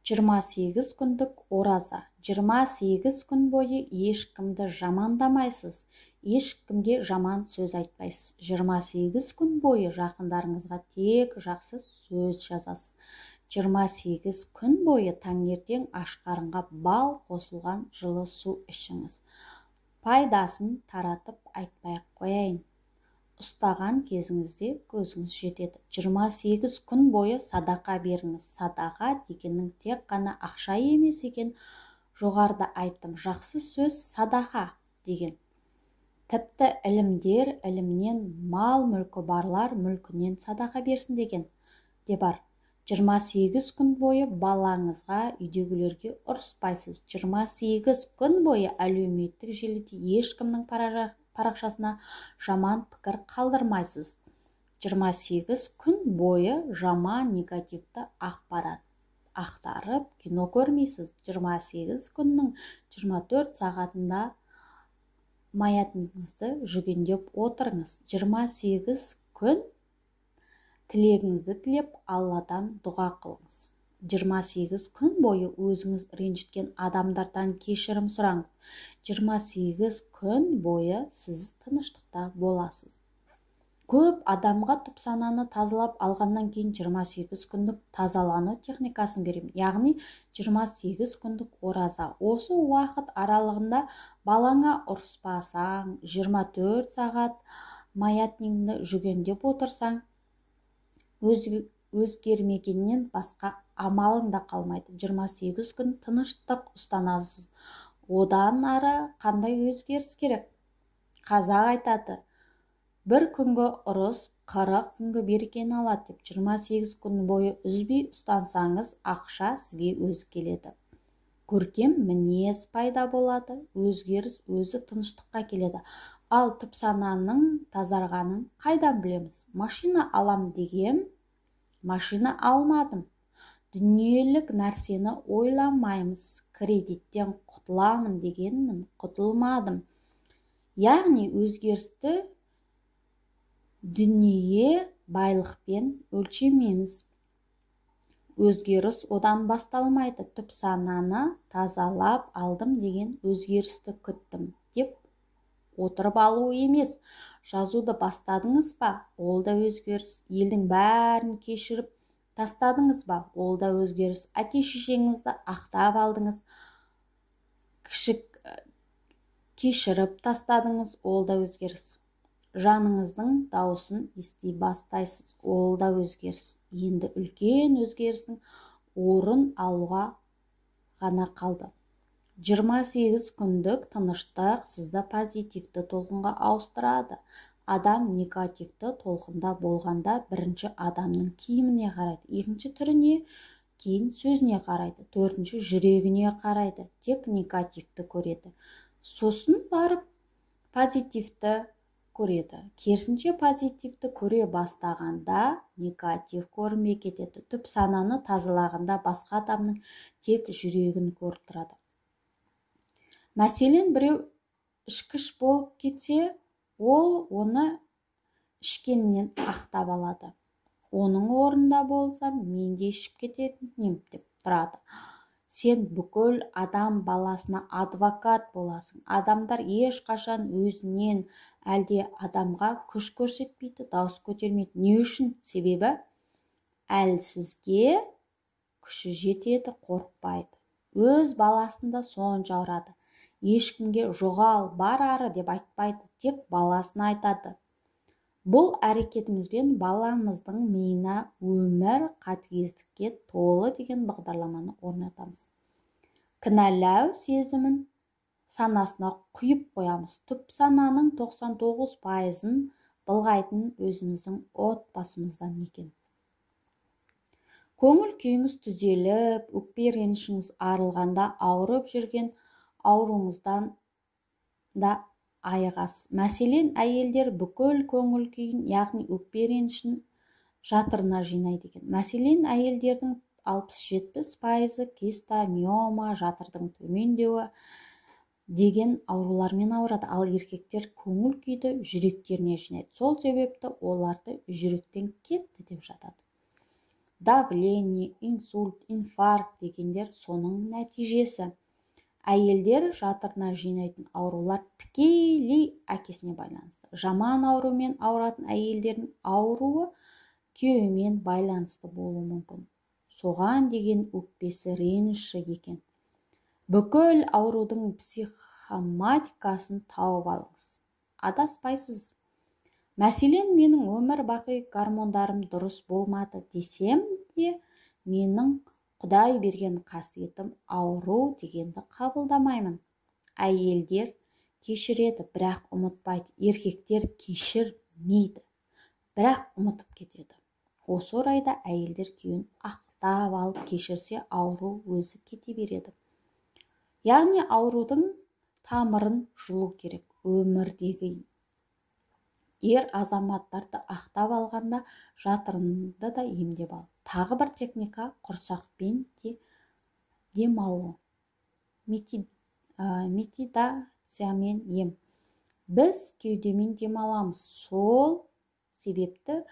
28 күндік ораза. 28 күн бойы ешкімді жамандамайсыз, ешкімге жаман сөз айтпайсыз. 28 күн бойы жақындарыңызға тек жақсы сөз жазасыз. 28 күн бойы таңертең аш қарынға бал қосылған жылы су ішіңіз. Пайдасын таратып айтпай қояйын. Ұстаған кезіңізде көзіңіз жетеді. 28 күн бойы садақа беріңіз. Садақа дегеннің тек қана ақша емес екен. Жоғарыда айттым, жақсы сөз садақа деген. Тіпті ілімдер ілімнен, мал мүлкі барлар мүлкінен садақа берсін деген де бар. 28 күн бойы балаңызға, үйдегілерге ұрыспайсыз. 28 күн бойы әлеуметтік желіде ешкімнің парақшасына жаман пікір қалдырмайсыз. 28 күн бойы жаман негативті ақпарат ақтарып кино көрмейсіз. 28 күннің 24 сағатында маятыңызды жүгендеп отырыңыз. 28 күн тілегіңізді тілеп Алладан дұға қылыңыз. 28 күн бойы өзіңіз ренжіткен адамдардан кешірім сұраңыз. 28 күн бойы сіз тыныштықта боласыз. Көп адамға тұпсананы тазалап алғаннан кейін 28 күндік тазалану техникасын беремін. Яғни 28 күндік ораза. Осы уақыт аралығында балаңа ұрыспасаң, 24 сағат маятнигіңді жүгендеп отырсаң, өзгермегеннен басқа амалың да қалмайды. 28 күн тыныштық ұстанасыз. Одан ары қандай өзгеріс керек? Қазақ айтады, бір күнгі ұрыс 40 күнгі берекені алады деп. 28 күн бойы үзбей ұстансаңыз, ақша сізге өзі келеді. Көркем мінез пайда болады, өзгеріс өзі тыныштыққа келеді. Ал тұпсананың тазарғанын қайдан білеміз? Машина алам дегем, машина алмадым. Дүниелік нәрсені ойламаймыз. Кредиттен құтыламын дегенмін, құтылмадым. Яғни өзгерісті дүние байлықпен өлшемейміз. Өзгеріс одан басталмайды. Тұпсананы тазалап алдым деген өзгерісті күттім деп отырып алу емес. Жазуды бастадыңыз ба? Ол да өзгеріс. Елдің бәрін кешіріп тастадыңыз ба? Ол да өзгеріс. Әке-шешеңізді ақтап алдыңыз, кешіріп тастадыңыз, ол да өзгеріс. Жаныңыздың дауысын ести бастайсыз, ол да өзгеріс. Енді үлкен өзгерістің орын алуға ғана қалды. 28 күндік тыныштық сізді позитивті толқынға ауыстырады. Адам негативті толқында болғанда бірінші адамның киіміне қарайды, екінші түріне, кейін сөзіне қарайды, төртінші жүрегіне қарайды, тек негативті көреді. Сосын барып позитивті көреді. Керісінше позитивті көре бастағанда негатив көрінбей кетеді. Тұпсананы тазалағанда басқа адамның тек жүрегін көріп тұрады. Мәселен, біреу ішкіш болып кетсе, ол оны ішкеннен ақтап алады. Оның орнында болсам, мен де ішіп кететінмін деп тұрады. Сен бүкіл адам баласына адвокат боласың. Адамдар ешқашан өзінен әлде адамға күш көрсетпейді, дауыс көтермейді. Не үшін? Себебі әлсізге күші жетеді, қорықпайды. Өз баласында сонша ұрады. Ешкімге жоғал, бар ары деп айтпайды, тек баласына айтады. Бұл әрекетімізбен баламыздың миына өмір қатыгездікке толы деген бағдарламаны орнатамыз. Кінәлау сезімін санасына құйып қоямыз. Тұпсананың 99%-ын былғайтын өзіміздің отбасымыздан екен. Көңіл күйіңіз түзеліп, өкпе ренішіңіз арылғанда ауырып жүрген ауруыңыздан да айығасыз. Мәселен, әйелдер бүкіл көңіл күйін, яғни өкпе ренішін жатырына жинайды екен. Мәселен, әйелдердің 60-70%-ы киста, миома, жатырдың төмендеуі деген аурулармен ауырады. Ал еркектер көңіл күйді жүректеріне жинайды. Сол себепті оларды жүректен кетті деп жатады. давление, инсульт, инфаркт дегендер соның нәтижесі. Әйелдер жатырына жинайтын аурулар тікелей әкесіне байланысты. Жаман аурумен ауыратын әйелдердің ауруы күйеуімен байланысты болуы мүмкін. Соған деген өкпесі реніш екен. Бүкіл аурудың психоматикасын тауып алыңыз. Адаспайсыз. Мәселен, менің өмір бақи гормондарым дұрыс болмады десем де, менің Құдай берген қасиетім ауру дегенді қабылдамаймын. Әйелдер кешіреді, бірақ ұмытпайды. Еркектер кешірмейді, бірақ ұмытып кетеді. Осы орайда әйелдер күйін ақтап алып кешірсе, ауру өзі кете береді. Яғни аурудың тамырын жұлу керек. Өмірдегі ер азаматтарды ақтап алғанда жатырынды да емдеп ал. Тағы бір техника құрсақпен демалу. Медитациямен ем. Біз кеудемен демаламыз. Сол себепті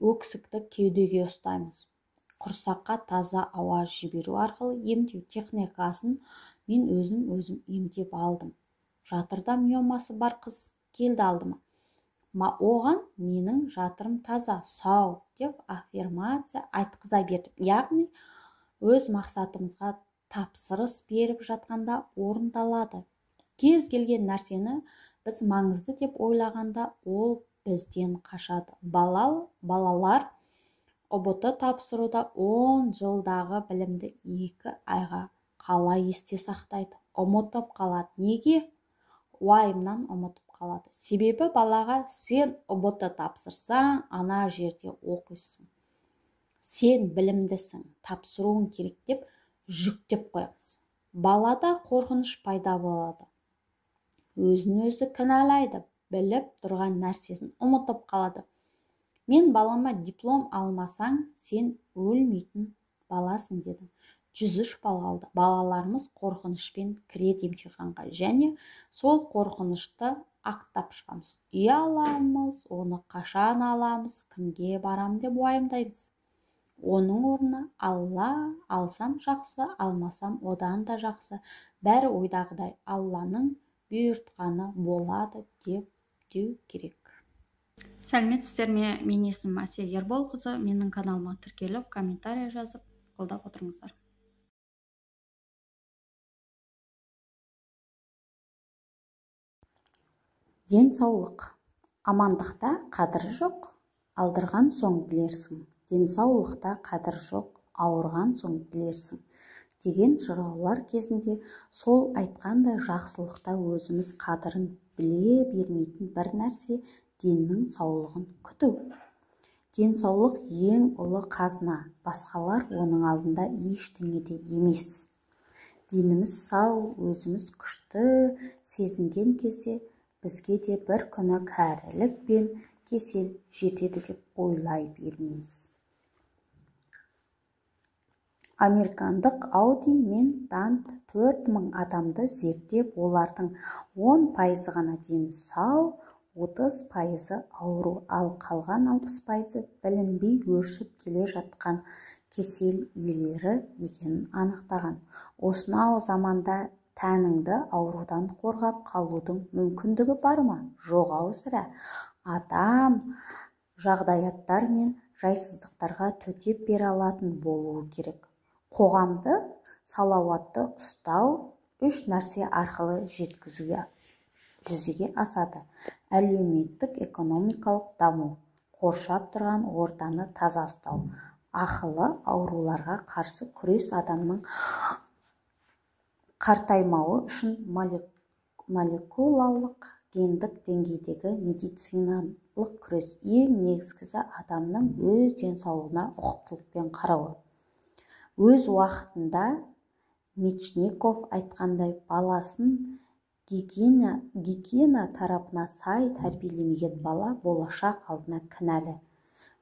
өксікті кеудеге ұстаймыз. Құрсаққа таза ауа жіберу арқылы емдеу техникасын мен өзім емдеп алдым. Жатырда миомасы бар қыз келді алдыма. Оған менің жатырым таза, сау деп аффирмация айтқыза бердім. Яғни өз мақсатымызға тапсырыс беріп жатқанда орындалады. Кез келген нәрсені біз маңызды деп ойлағанда ол бізден қашады. Балалар ұбт тапсыруда 10 жылдағы білімді 2 айға қалай есте сақтайды? Ұмытып қалады. Неге? Уайымнан ұмытып қалады. Себебі балаға сен ұбт тапсырсаң, ана жерде оқисың. Сен білімдісің, тапсыруың керек деп жүктеп қоямыз. Балада қорқыныш пайда болады. Өзін-өзі кінәлайды, біліп тұрған нәрсесін ұмытып қалады. Мен балама диплом алмасаң, сен өлмейтін баласың дедім. 103 бал алды. Балаларымыз қорқынышпен кіреді емтиханға, және сол қорқынышты ақтап шығамыз. Үй аламыз, оны қашан аламыз, кімге барам деп уайымдаймыз. Оның орнына Алла, алсам жақсы, алмасам одан да жақсы. Бәрі ойдағыдай Алланың бұйыртқаны болады деп деу керек. Сәлеметсіздер ме? Мен есімім Әсия Ерболқызы. Менің каналыма тіркеліп, комментарий жазып, қолдап отырыңыздар. Денсаулық. Амандықта қадір жоқ, алдырған соң білерсің. Денсаулықта қадір жоқ, ауырған соң білерсің. Деген жыраулар кезінде сол айтқандай жақсылықта өзіміз қадірін біле бермейтін бір нәрсе деннің саулығын күту. Денсаулық ең ұлы қазына, басқалар оның алдында ештеңе де емес. Деніміз сау, өзіміз күшті сезінген кезде бізге де бір күні кәрілік пен кесел жетеді деп ойлай бермейміз. Американдық Ауди мен Дант 4000 адамды зерттеп, олардың 10% ғана дені сау, 30% ауру, ал қалған 60% білінбей өршіп келе жатқан кесел иелері екенін анықтаған. Осынау заманда тәніңді аурудан қорғап қалудың мүмкіндігі бар ма? Жоқ ау сірә. Адам жағдаяттар мен жайсыздықтарға төтеп бере алатын болуы керек. Қоғамды салауатты ұстау 3 нәрсе арқылы жүзеге асады. Әлеуметтік экономикалық даму, қоршап тұрған ортаны таза ұстау, ақылы ауруларға қарсы күрес, адамның қартаймауы үшін молекулалық гендік деңгейдегі медициналық күрес. Ең негізгісі адамның өз денсаулығына ұқыптылықпен қарауы. Өз уақытында Мечников айтқандай, баласын гигиена тарапына сай тәрбиелемеген бала болашақ алдына кінәлі.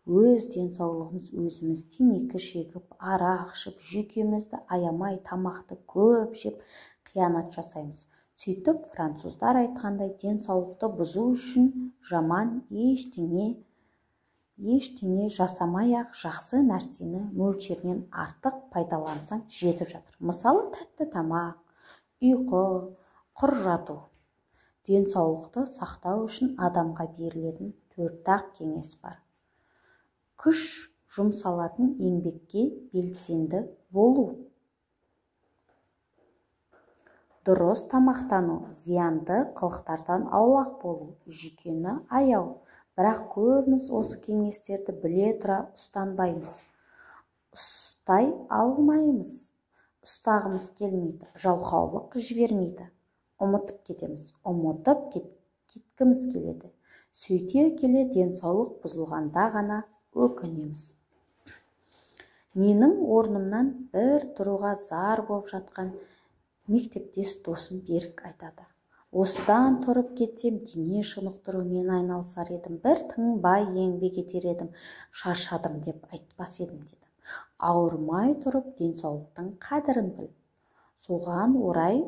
Өз денсаулығымыз өзіміз темекі шегіп, арақ ішіп, жүйкемізді аямай, тамақты көп жеп, қиянат жасаймыз. Сөйтіп, француздар айтқандай, денсаулықты бұзу үшін жаман ештеңе Ештеңе жасамай-ақ жақсы нәрсені мөлшерінен артық пайдалансаң жетіп жатыр. Мысалы, тәтті тамақ, ұйқы, құр жату. Денсаулықты сақтау үшін адамға берілетін 4-ақ кеңес бар. Күш жұмсалатын еңбекке белсенді болу. Дұрыс тамақтану, зиянды қылықтардан аулақ болу, жүйкені аяу. Бірақ көбіміз осы кеңестерді біле тұра ұстанбаймыз. Ұстай алмаймыз. Ұстағымыз келмейді, жалқаулық жібермейді. Ұмытып кетеміз, ұмытып кеткіміз келеді. Сөйте келе денсаулық бұзылғанда ғана өкінеміз. Менің орнымнан бір тұруға зар болып жатқан мектептес досым Берік айтады. Осыдан тұрып кетсем, дене шынықтырумен айналысар едім, бір тыңбай еңбек етер едім, шаршадым деп айтпас едім деді. Ауырмай тұрып денсаулықтың қадірін біл. Соған орай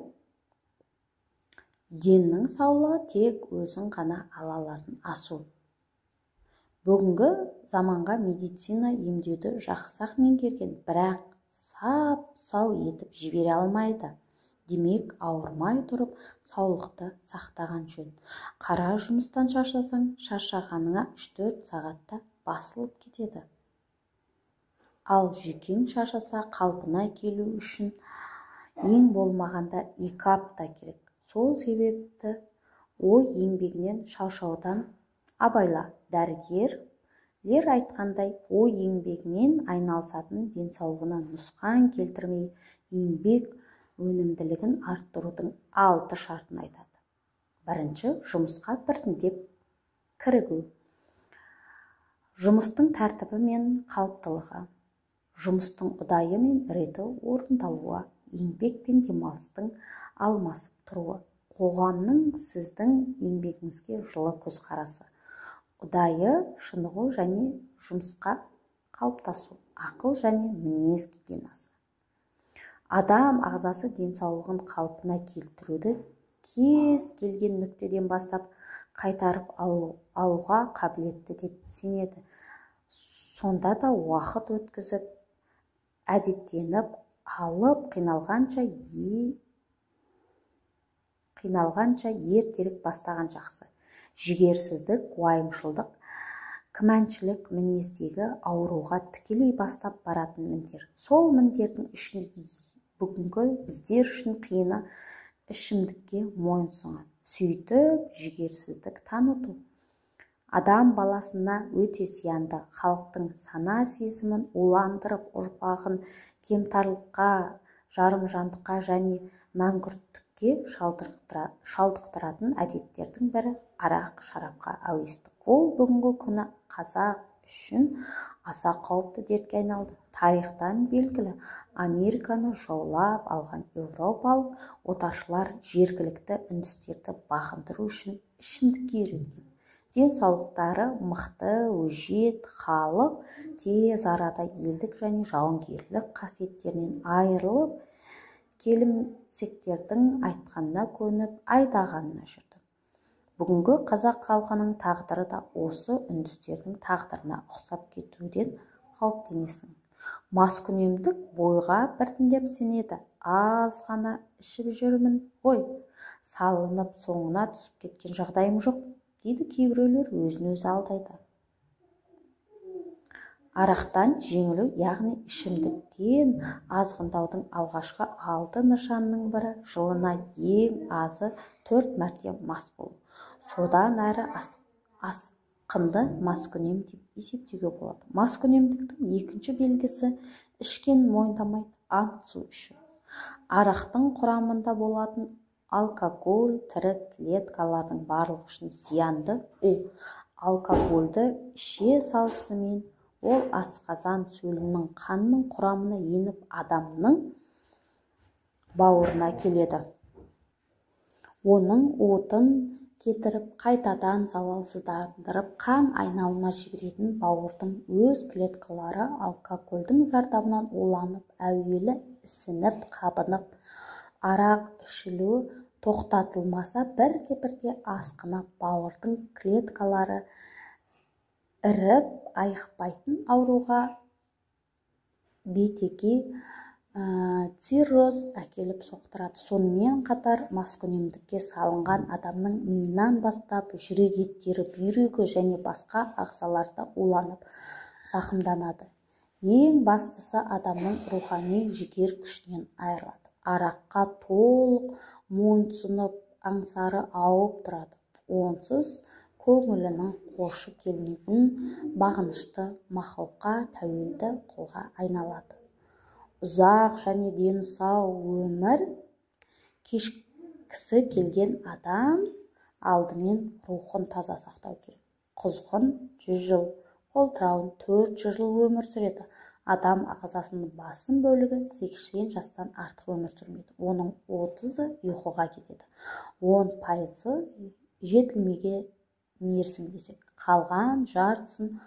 деннің саулығы тек өзің ғана ала алатын асу. Бүгінгі заманға медицина емдеуді жақсы-ақ меңгерген, бірақ сап-сау етіп жібере алмайды. Демек, ауырмай тұрып, саулықты сақтаған жөн. Қара жұмыстан шаршасаң, шаршағаныңа 3-4 сағатта басылып кетеді. Ал жүйкең шаршаса, қалпына келу үшін ең болмағанда 2 апта керек. Сол себепті ой еңбегінен шаршаудан абайла. Дәрігерлер айтқандай, ой еңбегімен айналысатын денсаулығына нұқсан келтірмей, еңбек өнімділігін арттырудың 6 шартын айтады. Бірінші, жұмысқа біртіндеп кірігу. Жұмыстың тәртібі мен қалыптылығы. Жұмыстың ұдайы мен реті орындалуы. Еңбек пен демалыстың алмасып тұруы. Қоғамның сіздің еңбегіңізге жылы көзқарасы. Ұдайы шынығу және жұмысқа қалыптасу. Ақыл және мінез гигиенасы. Адам ағзасы денсаулығын қалпына келтіруді кез келген нүктеден бастап қайтарып алуға қабілетті деп сенеді. Сонда да уақыт өткізіп, әдеттеніп, алып қиналғанша ертерек бастаған жақсы. Жігерсіздік, уайымшылдық, күмәншілік мінездегі ауруға тікелей бастап баратын міндер. Сол міндердің ішінде бүгінгі біздер үшін қиыны ішімдікке мойынсұнған. Сөйтіп, жігерсіздік таныту. Адам баласына өте зиянды. Халықтың сана сезімін уландырып, ұрпағын кемтарлыққа, жарымжандыққа және мәңгүрттікке шалдықтыратын әдеттердің бірі арақ, шарапқа әуестік. Ол бүгінгі күні қазақ үшін аса қауіпті дертке айналды. Тарихтан белгілі, Американы жаулап алған еуропалық отаршылар жергілікті үндістерді бағындыру үшін ішімдікке үйреткен. Денсаулықтары мықты, өжет халық тез арада елдік және жауынгерлік қасиеттерінен айырылып, келімсектердің айтқанына көніп, айдағанына жүрді. Бүгінгі қазақ халқының тағдыры да осы үндістердің тағдырына ұқсап кетуден қауіптенесің. Маскүнемдік бойға біртіндеп сенеді. Аз ғана ішіп жүрмін ғой, салынып соңына түсіп кеткен жағдайым жоқ, дейді кейбіреулер, өзін-өзі алдайды. Арақтан жеңілу, яғни ішімдіктен азғындаудың алғашқы 6 нышанының бірі жылына ең азы 4 мәрте мас болу. Содан әрі асқынды маскүнем деп есептеуге болады. Маскүнемдіктің екінші белгісі ішкен мойындамайды, ант су ішу. Арақтың құрамында болатын алкоголь тірі клеткалардың барлығы үшін зиянды. Алкогольді іше салысымен ол асқазан сөлінің қанның құрамына еніп адамның бауырына келеді. Оның отын кетіріп, қайтадан залалсыздандырып, қан айналымына жіберетін бауырдың өз клеткалары алкогольдің зардабынан уланып, әуелі ісініп, қабынып, арақ ішілуі тоқтатылмаса, бірте-бірте асқынып, бауырдың клеткалары іріп айықпайтын ауруға, бетеге, цирроз әкеліп соқтырады. Сонымен қатар маскүнемдікке салынған адамның миынан бастап жүрек еттері, бүйрегі және басқа ағзаларда уланып зақымданады. Ең бастысы адамның рухани жігер күшінен айырылады. Араққа толық мойынсұнып, аңсары ауып тұрады. Онсыз көңілінің қошы келмейтін бағынышты мақұлыққа тәуелді құлға айналады. Ұзақ және дені сау өмір кешкісі келген адам алдымен рухын таза сақтау керек. Құзғын 100 жыл, қолтырауын 400 жыл өмір сүреді. Адам ағзасының басым бөлігі 80 жастан артық өмір сүрмейді. Оның 30-ы ұйқыға кетеді. 10% жетілмеге мерзім десек, қалған жартысын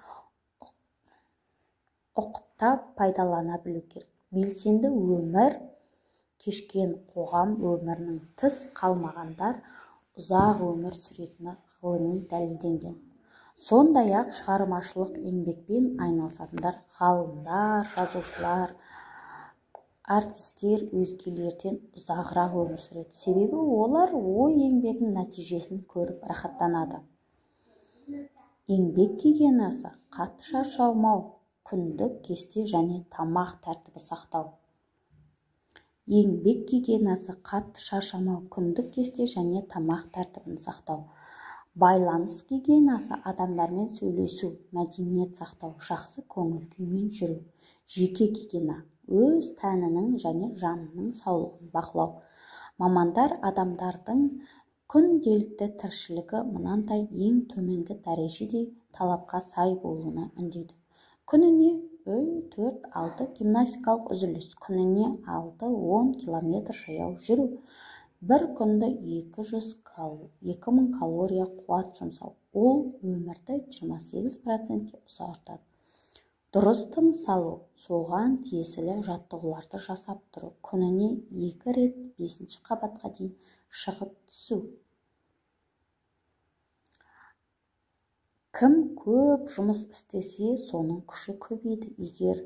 ұқыптап пайдалана білу керек. Белсенді өмір кешкен қоғам өмірінің тыс қалмағандар ұзақ өмір сүретіні ғылыми дәлелденген. Сондай-ақ шығармашылық еңбекпен айналысатындар, ғалымдар, жазушылар, артистер өзгелерден ұзағырақ өмір сүреді. Себебі олар ой еңбегінің нәтижесін көріп рахаттанады. Еңбек гигиенасы қатты шаршамау, күндік кесте және тамақ тәртібі сақтау. Еңбек гигиенасы қатты шаршамау, күндік кесте және тамақ тәртібін сақтау. Байланыс гигиенасы адамдармен сөйлесу, мәдениет сақтау, жақсы көңіл күймен жүру. Жеке гигиена өз тәнінің және жанының саулығын бақылау. Мамандар адамдардың күнделікті тіршілігі мынандай ең төменгі дәрежеде талапқа сай болуына үндейді. Күніне 4-6 гимнастикалық үзіліс, күніне 6-10 километр жаяу жүру, бір күнді 2000 калория қуат жұмсау. Ол өмірді 28%-ке ұзартады. Дұрыс тыныс алу, соған тиесілі жаттығуларды жасап тұру, күніне 2 рет 5-ші қабатқа дейін шығып түсу. Кім көп жұмыс істесе, соның күші көбейді. Егер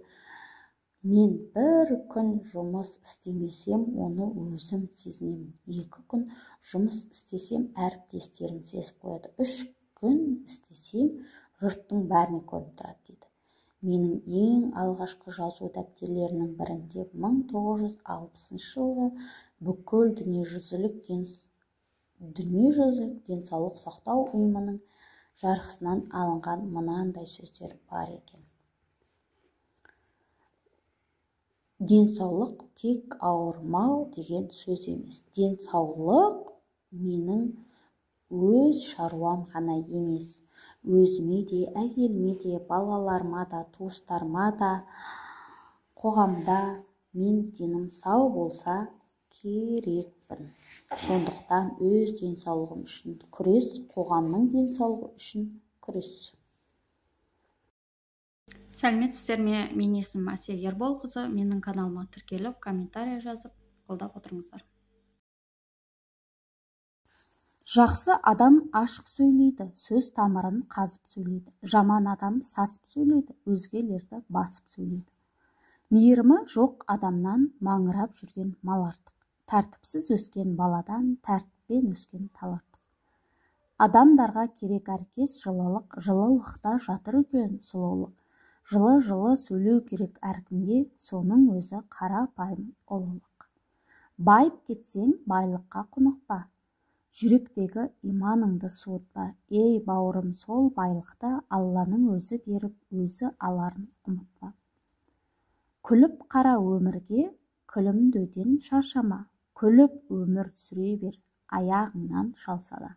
мен бір күн жұмыс істемесем, оны өзім сезінемін. 2 күн жұмыс істесем, әріптестерім сезіп қояды. 3 күн істесем, жұрттың бәріне көрініп тұрады дейді. Менің ең алғашқы жазу дәптерлерінің бірінде 1960 жылғы бүкіл дүниежүзілік денсаулық сақтау ұйымының жарғысынан алынған мынандай сөздер бар екен. Денсаулық тек ауырмау деген сөз емес. Денсаулық менің өз шаруам ғана емес. Өзіме де, әйеліме де, балаларыма да, туыстарыма да, қоғамда мен денім сау болса керекпін. Сондықтан өз денсаулығым үшін күрес, қоғамның денсаулығы үшін күрес. Сәлеметсіздер ме? Мен есімім Әсия Ерболқызы. Менің каналыма тіркеліп, комментарий жазып, қолдап отырыңыздар. Жақсы адам ашық сөйлейді, сөз тамырын қазып сөйлейді. Жаман адам сасып сөйлейді, өзгелерді басып сөйлейді. Мейірімі жоқ адамнан маңырап жүрген мал артық. Тәртіпсіз өскен баладан тәртіппен өскен тал артық. Адамдарға керек әркез жылылық, жылылықта жатыр екен сұлулық. Жылы сөйлеу керек әркімге, соның өзі қарапайым ұлылық. Байып кетсең, байлыққа құнықпа. Жүректегі иманыңды суытпа. Ей бауырым, сол байлықты Алланың өзі беріп, өзі аларын ұмытпа. Күліп қара өмірге, күлімдеуден шаршама. Күліп өмір сүре бер, аяғыңнан шалса да.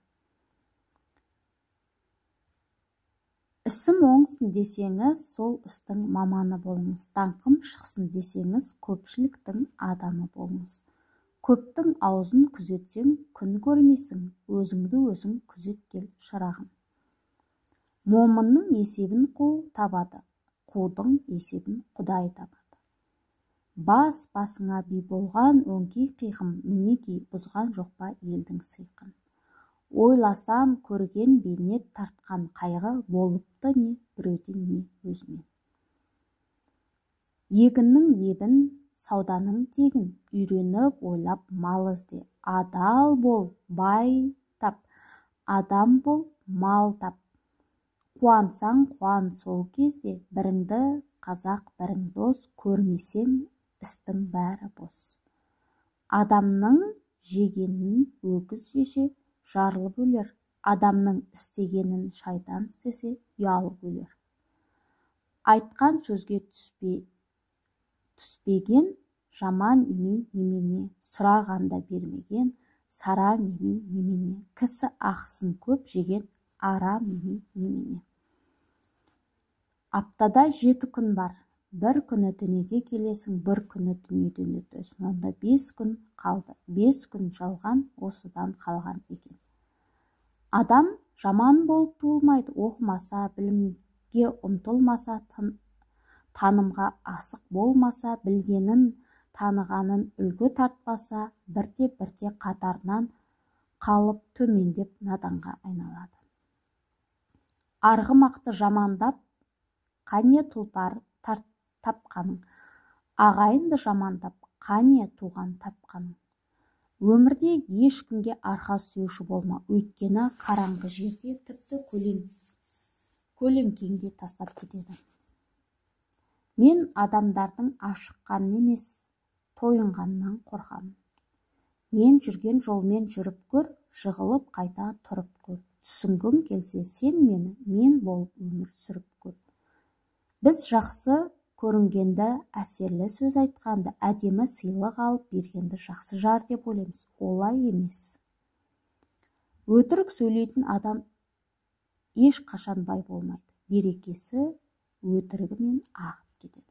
Ісім оңсын десеңіз, сол істің маманы болыңыз. Даңқым шықсын десеңіз, көпшіліктің адамы болыңыз. Көптің аузын күзетсең, күн көрмейсің, өзіңді өзің күзеткел шырағым. Момынның есебін қу табады, қудың есебін Құдай табады. Басыңа би болған өңкей қиқым, мінекей бұзған жоқ па елдің сыйқын. Ойласам көрген бейнет тартқан қайғы, болыпты не біреуден не өзімен. Егіннің ебін, сауданың тегін, үйреніп ойлап мал ізде. Адал бол, бай тап, адам бол, мал тап. Қуансаң қуан сол кезде, біріңді қазақ бірің дос, көрмесең істің бәрі бос. Адамның жегенін өгіз жесе, жарылып өлер. Адамның істегенін шайтан істесе, ұялып өлер. Айтқан сөзге түспеген, жаман емей немене, сұрағанда бермеген, сараң емей немене, кісі ақысын көп жеген, арам емей немене. Аптада 7 күн бар. Бір күні дүниеге келесің, бір күні дүниеден өтесің. Онда 5 күн қалды. 5 күн жалған осыдан қалған екен. Адам жаман болып туылмайды. Оқымаса, білімге ұмтылмаса, танымға асық болмаса, білгенін, танығанын үлгі тартпаса, бірте-бірте қатарынан қалып төмендеп наданға айналады. Арғымақты жамандап, қане тұлпар тапқаның, ағайынды жамандап, қане туған тапқаның. Өмірде ешкімге арқа сүйеуші болма, өйткені қараңғы жерде тіпті көлеңкеңде тастап кетеді. Мен адамдардың ашыққанын емес, тойынғаннан қорқамын. Мен жүрген жолмен жүріп көр, жығылып қайта тұрып көр. Түсінгің келсе сен мені, мен болып өмір сүріп көр. Біз жақсы көрінгенді, әсерлі сөз айтқанды, әдемі сыйлық алып бергенді жақсы жар деп ойлаймыз. Олай емес. Өтірік сөйлейтін адам ешқашан бай болмайды. Берекесі өтірігімен ағып кетеді.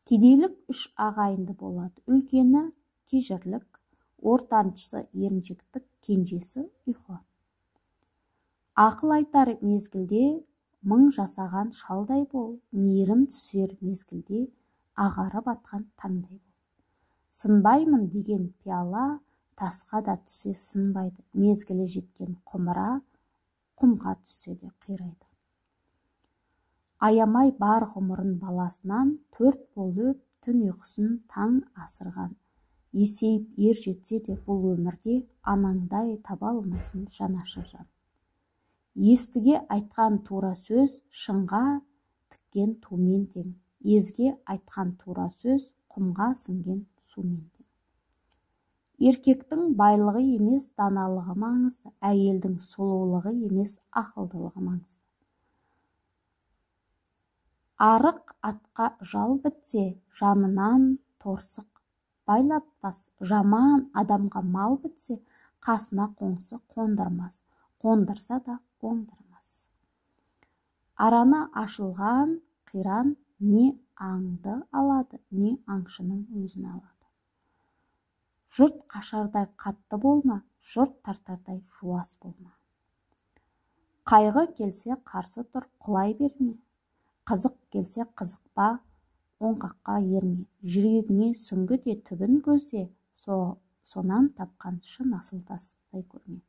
Кедейлік 3 ағайынды болады. Үлкені кежірлік, ортаншысы еріншектік, кенжесі ұйқы. Ақыл айтар мезгілде мың жасаған шалдай бол, мейірім түсер мезгілде ағарып атқан таңдай бол. Сынбаймын деген пиала тасқа да түсе сынбайды. Мезгілі жеткен құмыра құмға түссе де қирайды. Аямай бар ғұмырын баласынан, 4 болып түн ұйқысын таң асырған. Есейіп ер жетсе де бұл өмірде анаңдай таба алмайсың жанашыр жан. Естіге айтқан тура сөз шыңға тіккен тумен тең. Езге айтқан тура сөз құмға сіңген сумен тең. Еркектің байлығы емес даналығы маңызды, әйелдің сұлулығы емес ақылдылығы маңызды. Арық атқа жал бітсе, жанынан торсық байлатпас. Жаман адамға мал бітсе, қасына қоңсы қондырмас. Қондырса да қондырмас. Араны ашылған қиран не аңды алады, не аңшының өзін алады. Жұрт қашардай қатты болма, жұрт тартардай жуас болма. Қайғы келсе қарсы тұр, құлай берме. Қызық келсе қызықпа, оңғаққа ерме. Жүрегіңе сүңгі де түбін көзде, сонан тапқан шын асыл тастай көрме.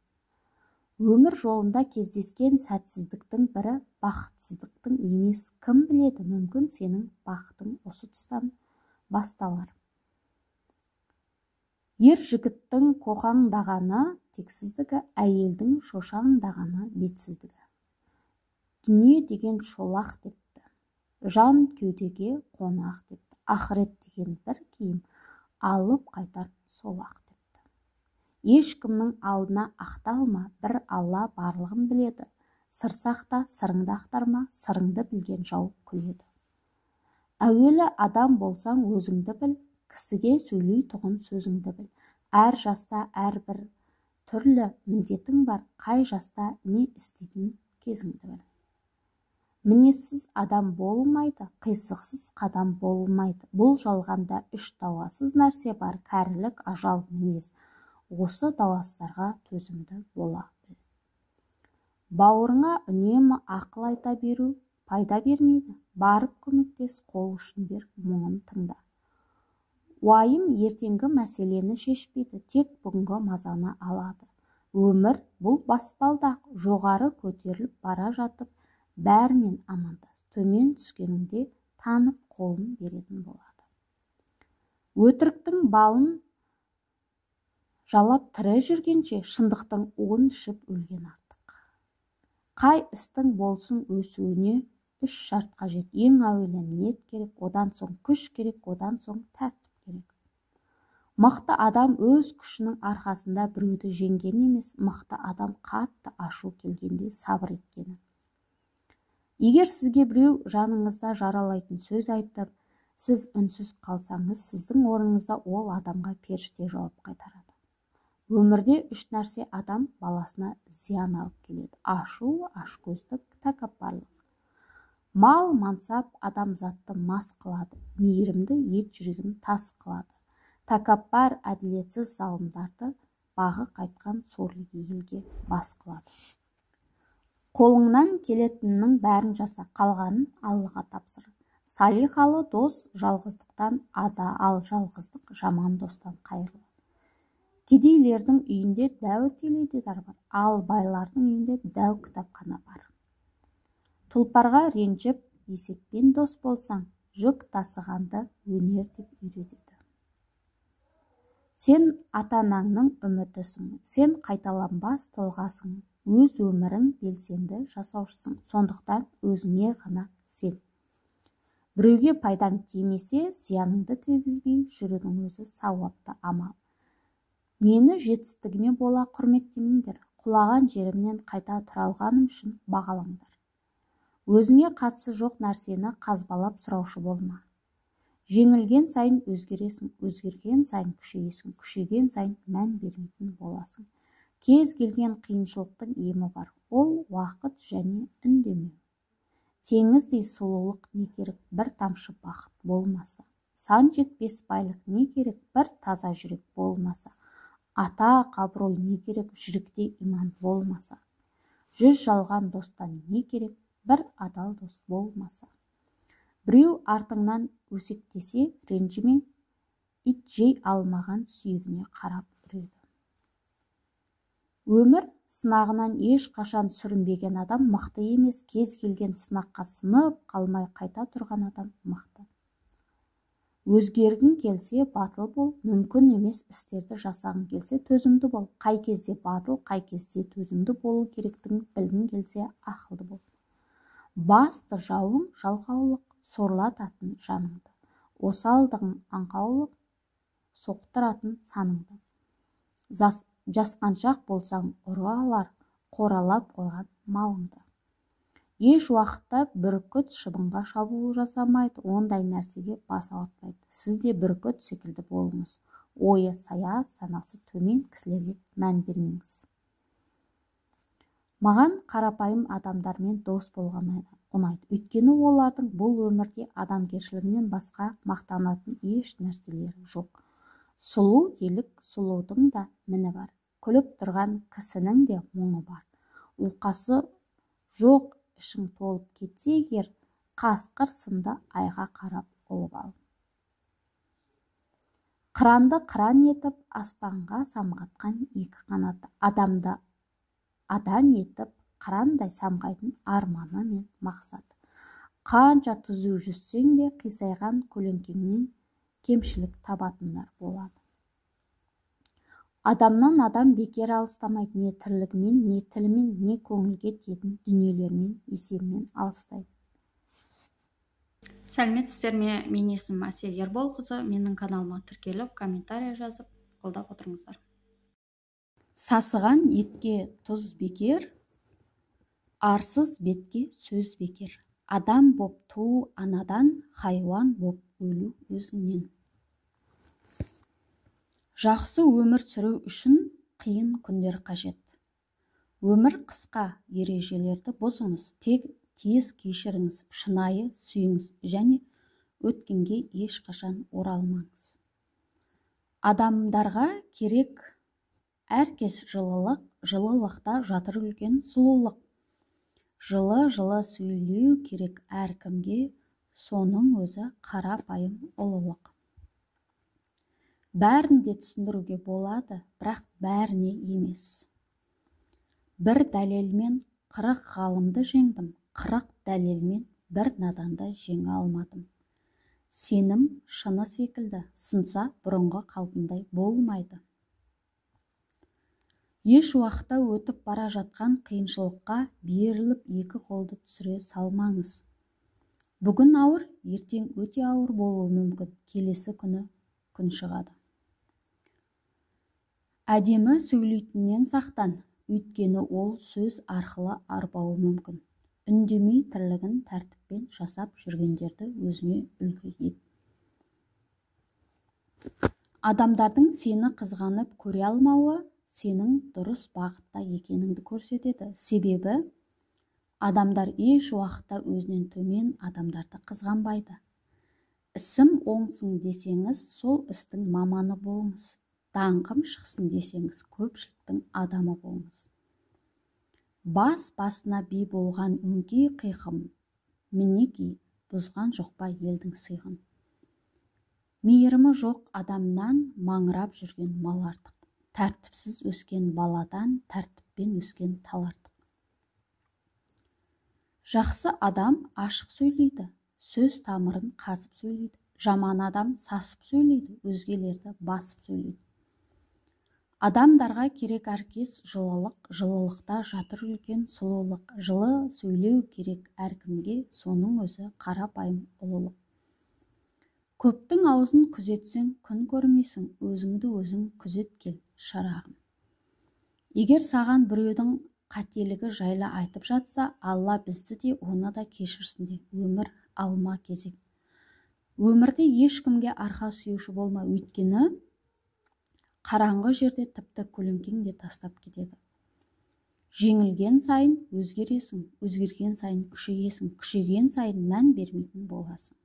Өмір жолында кездескен сәтсіздіктің бірі бақытсыздықтың емес. Кім біледі, мүмкін сенің бақытың осы тұстан басталар. Ер жігіттің қоқаңдағаны тексіздігі, әйелдің шошаңдағаны бетсіздігі. Дүние деген шолақ депті, жан кеудеге қонақ депті. Ақырет деген бір киім, алып қайтар солақ. Ешкімнің алдына ақталма, бір Алла барлығын біледі. Сыр сақта, сырыңды ақтарма, сырыңды білген жау күледі. Әуелі адам болсаң өзіңді біл, кісіге сөйлей тұғын сөзіңді біл. Әр жаста әрбір түрлі міндетің бар, қай жаста не істейтін кезіңді біл. Мінессіз адам болмайды, қисықсыз қадам болмайды. Бұл жалғанда 3 дауасыз нәрсе бар: кәрілік, ажал, мінез. Осы дауастарға төзімді бола біл. Бауырыңа үнемі ақыл айта беру пайда бермейді. Барып көмектес, қол ұшын бер, мұңын тыңда. Уайым ертеңгі мәселені шешпейді, тек бүгінгі мазаны алады. Өмір бұл баспалдақ, жоғары көтеріліп бара жатып, бәрімен амандас, төмен түскеніңде танып қолын беретін болады. Өтіріктің балын жалап тірі жүргенше, шындықтың уын ішіп өлген артық. Қай істің болсын өсуіне 3 шарт қажет. Ең әуелі ниет керек, одан соң күш керек, одан соң тәртіп керек. Мықты адам өз күшінің арқасында біреуді жеңген емес, мықты адам қатты ашу келгенде сабыр еткені. Егер сізге біреу жаныңызда жаралайтын сөз айтып, сіз үнсіз қалсаңыз, сіздің орныңызда ол адамға періште жауап қайтарады. Өмірде 3 нәрсе адам баласына зиян алып келеді: ашу, ашкөздік, тәкаппарлық. Мал, мансап адамзатты мас қылады, мейірімді ет жүрегін тас қылады. Тәкаппар әділетсіз залымдарды бағы қайтқан сорлы елге бас қылады. Қолыңнан келетіннің бәрін жаса, қалғанын Аллаға тапсыр. Салихалы дос жалғыздықтан ада, ал жалғыздық жаман достан қайырлы. Кедейлердің үйінде дәу теледидар бар, ал байлардың үйінде дәу кітапхана бар. Тұлпарға ренжіп, есекпен дос болсаң, жүк тасығанды өнер деп үйретеді. Сен ата-анаңның үмітісің, сен қайталанбас тұлғасың, өз өмірің белсенді жасаушысың, сондықтан өзіңе ғана сен. Біреуге пайдаң тимесе, зияныңды тигізбей жүрудің өзі сауапты амал. Мені жетістігіме бола құрметтемеңдер, құлаған жерімнен қайта тұра алғаным үшін бағалаңдар. Өзіңе қатысы жоқ нәрсені қазбалап сұраушы болма. Жеңілген сайын өзгересің, өзгерген сайын күшейесің, күшейген сайын мән бермейтін боласың. Кез келген қиыншылықтың емі бар, ол уақыт және үндемеу. Теңіздей сұлулық не керек, бір тамшы бақыт болмаса. Сан жетпес байлық не керек, бір таза жүрек болмаса. Атақ, абырой не керек, жүректе иман болмаса. 100 жалған достан не керек, бір адал дос болмаса. Біреу артыңнан өсектесе, ренжіме, ит жей алмаған сүйегіне қарап үреді. Өмір сынағынан ешқашан сүрінбеген адам мықты емес, кез келген сынаққа сынып қалмай қайта тұрған адам мықты. Өзгергің келсе батыл бол, мүмкін емес істерді жасағың келсе төзімді бол. Қай кезде батыл, қай кезде төзімді болу керектігін білгің келсе ақылды бол. Басты жауың жалқаулық, сорлататын жаныңды. Осалдығың аңқаулық, соқтыратын саныңды. Жасқаншақ болсаң ұры алар, қоралап қойған малыңды. Еш уақытта бүркіт шыбынға шабуыл жасамайды, ондай нәрсеге бас ауыртпайды. Сіз де бүркіт секілді болыңыз. Ойы сая, санасы төмен кісілерге мән бермеңіз. Маған қарапайым адамдармен дос болған ұнайды. Өйткені олардың бұл өмірде адамгершілігінен басқа мақтанатын еш нәрселері жоқ. Сұлу делік сұлудың да міні бар. Күліп тұрған кісінің де мұңы бар. Уқасы жоқ ішің толып кетсе егер, қасқыр сынды айға қарап ұлып ал. Қыранды қыран етіп, аспанға самғатқан екі қанаты, адамды адам етіп, қырандай самғайтын арманы мен мақсаты. Қанша түзу жүзсең де, қисайған көлеңкеңнен кемшілік табатындар болады. Адамнан адам бекер алыстамайды, не тірлігімен, не тілімен, не көңілге тиетін дүниелермен, есебімен алыстайды. Сәлеметсіздер ме? Мен есімім Әсел Ерболқызы. Менің каналыма тіркеліп, комментарий жазып, қолдап отырыңыздар. Сасыған етке тұз бекер, арсыз бетке сөз бекер. Адам боп туу анадан, хайуан боп өлу өзіңнен. Жақсы өмір сүру үшін қиын күндер қажет. Өмір қысқа, ережелерді бұзыңыз, тез кешіріңіз, шынайы сүйіңіз және өткенге ешқашан оралмаңыз. Адамдарға керек әркез жылылық, жылылықта жатыр үлкен сұлулық. Жылы сөйлеу керек әркімге, соның өзі қарапайым ұлылық. Бәрін де түсіндіруге болады, бірақ бәріне емес. бір дәлелмен 40 ғалымды жеңдім, 40 дәлелмен бір наданды жеңе алмадым. Сенім шыны секілді, сынса бұрынғы қалпындай болмайды. Еш уақытта өтіп бара жатқан қиыншылыққа беріліп екі қолды түсіре салмаңыз. Бүгін ауыр, ертең өте ауыр болуы мүмкін, келесі күні күн шығады. Әдемі сөйлейтіннен сақтан, өйткені ол сөз арқылы арбауы мүмкін. Үндемей тірлігін тәртіппен жасап жүргендерді өзіңе үлгі ет. Адамдардың сені қызғанып көре алмауы сенің дұрыс бағытта екеніңді көрсетеді. Себебі адамдар еш уақытта өзінен төмен адамдарды қызғанбайды. Ісім оңсын десеңіз, сол істің маманы болыңыз. Даңқым шықсын десеңіз, көпшіліктің адамы болыңыз. Басына би болған өңкей қиқым, мінекей бұзған жоқ па елдің сыйғын. Мейірімі жоқ адамнан маңырап жүрген мал артық. Тәртіпсіз өскен баладан тәртіппен өскен тал артық. Жақсы адам ашық сөйлейді, сөз тамырын қазып сөйлейді. Жаман адам сасып сөйлейді, өзгелерді басып сөйлейді. Адамдарға керек әркез жылылық, жылылықта жатыр үлкен сұлулық. Жылы сөйлеу керек әркімге, соның өзі қарапайым ұлылық. Көптің аузын күзетсең, күн көрмейсің, өзіңді өзің күзет кел, шырағым. Егер саған біреудің қателігі жайлы айтып жатса, Алла бізді де оны да кешірсін де, өмір алма кезек. Өмірде ешкімге арқа сүйеуші болма, өйткені қараңғы жерде тіпті көлеңкең де тастап кетеді. Жеңілген сайын өзгересің, өзгерген сайын күшейесің, күшейген сайын мән бермейтін боласың.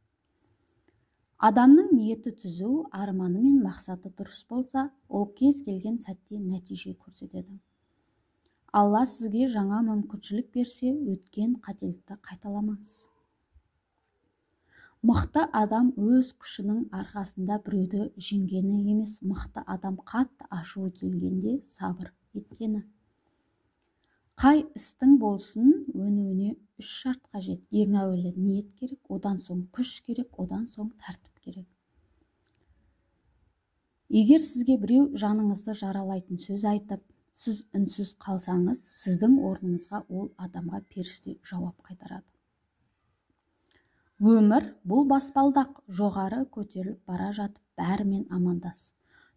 Адамның ниеті түзу, арманы мен мақсаты дұрыс болса, ол кез келген сәтте нәтиже көрсетеді. Алла сізге жаңа мүмкіншілік берсе, өткен қателікті қайталамаңыз. Мықты адам өз күшінің арқасында біреуді жеңгені емес, мықты адам қатты ашуы келгенде сабыр еткені. Қай істің болсын, өнуіне 3 шарт қажет. Ең әуелі ниет керек, одан соң күш керек, одан соң тәртіп керек. Егер сізге біреу жаныңызды жаралайтын сөз айтып, сіз үнсіз қалсаңыз, сіздің орныңызға ол адамға періште жауап қайтарады. Өмір бұл баспалдақ, жоғары көтеріліп бара жатып, бәрімен амандас.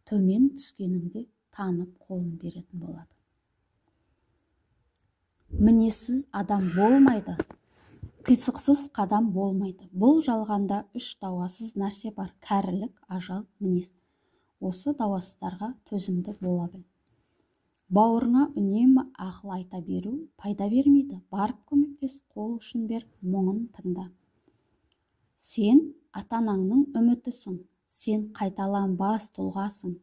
Төмен түскеніңде танып қолын беретін болады. Мінезсіз адам болмайды, қисықсыз қадам болмайды. Бұл жалғанда 3 дауасыз нәрсе бар: кәрілік, ажал, мінез. Осы дауасыздарға төзімді бола біл. Бауырыңа үнемі ақыл айта беру пайда бермейді. Барып көмектес, қол ұшын бер, мұңын тыңда. Сен ата-анаңның үмітісің, сен қайталанбас тұлғасың,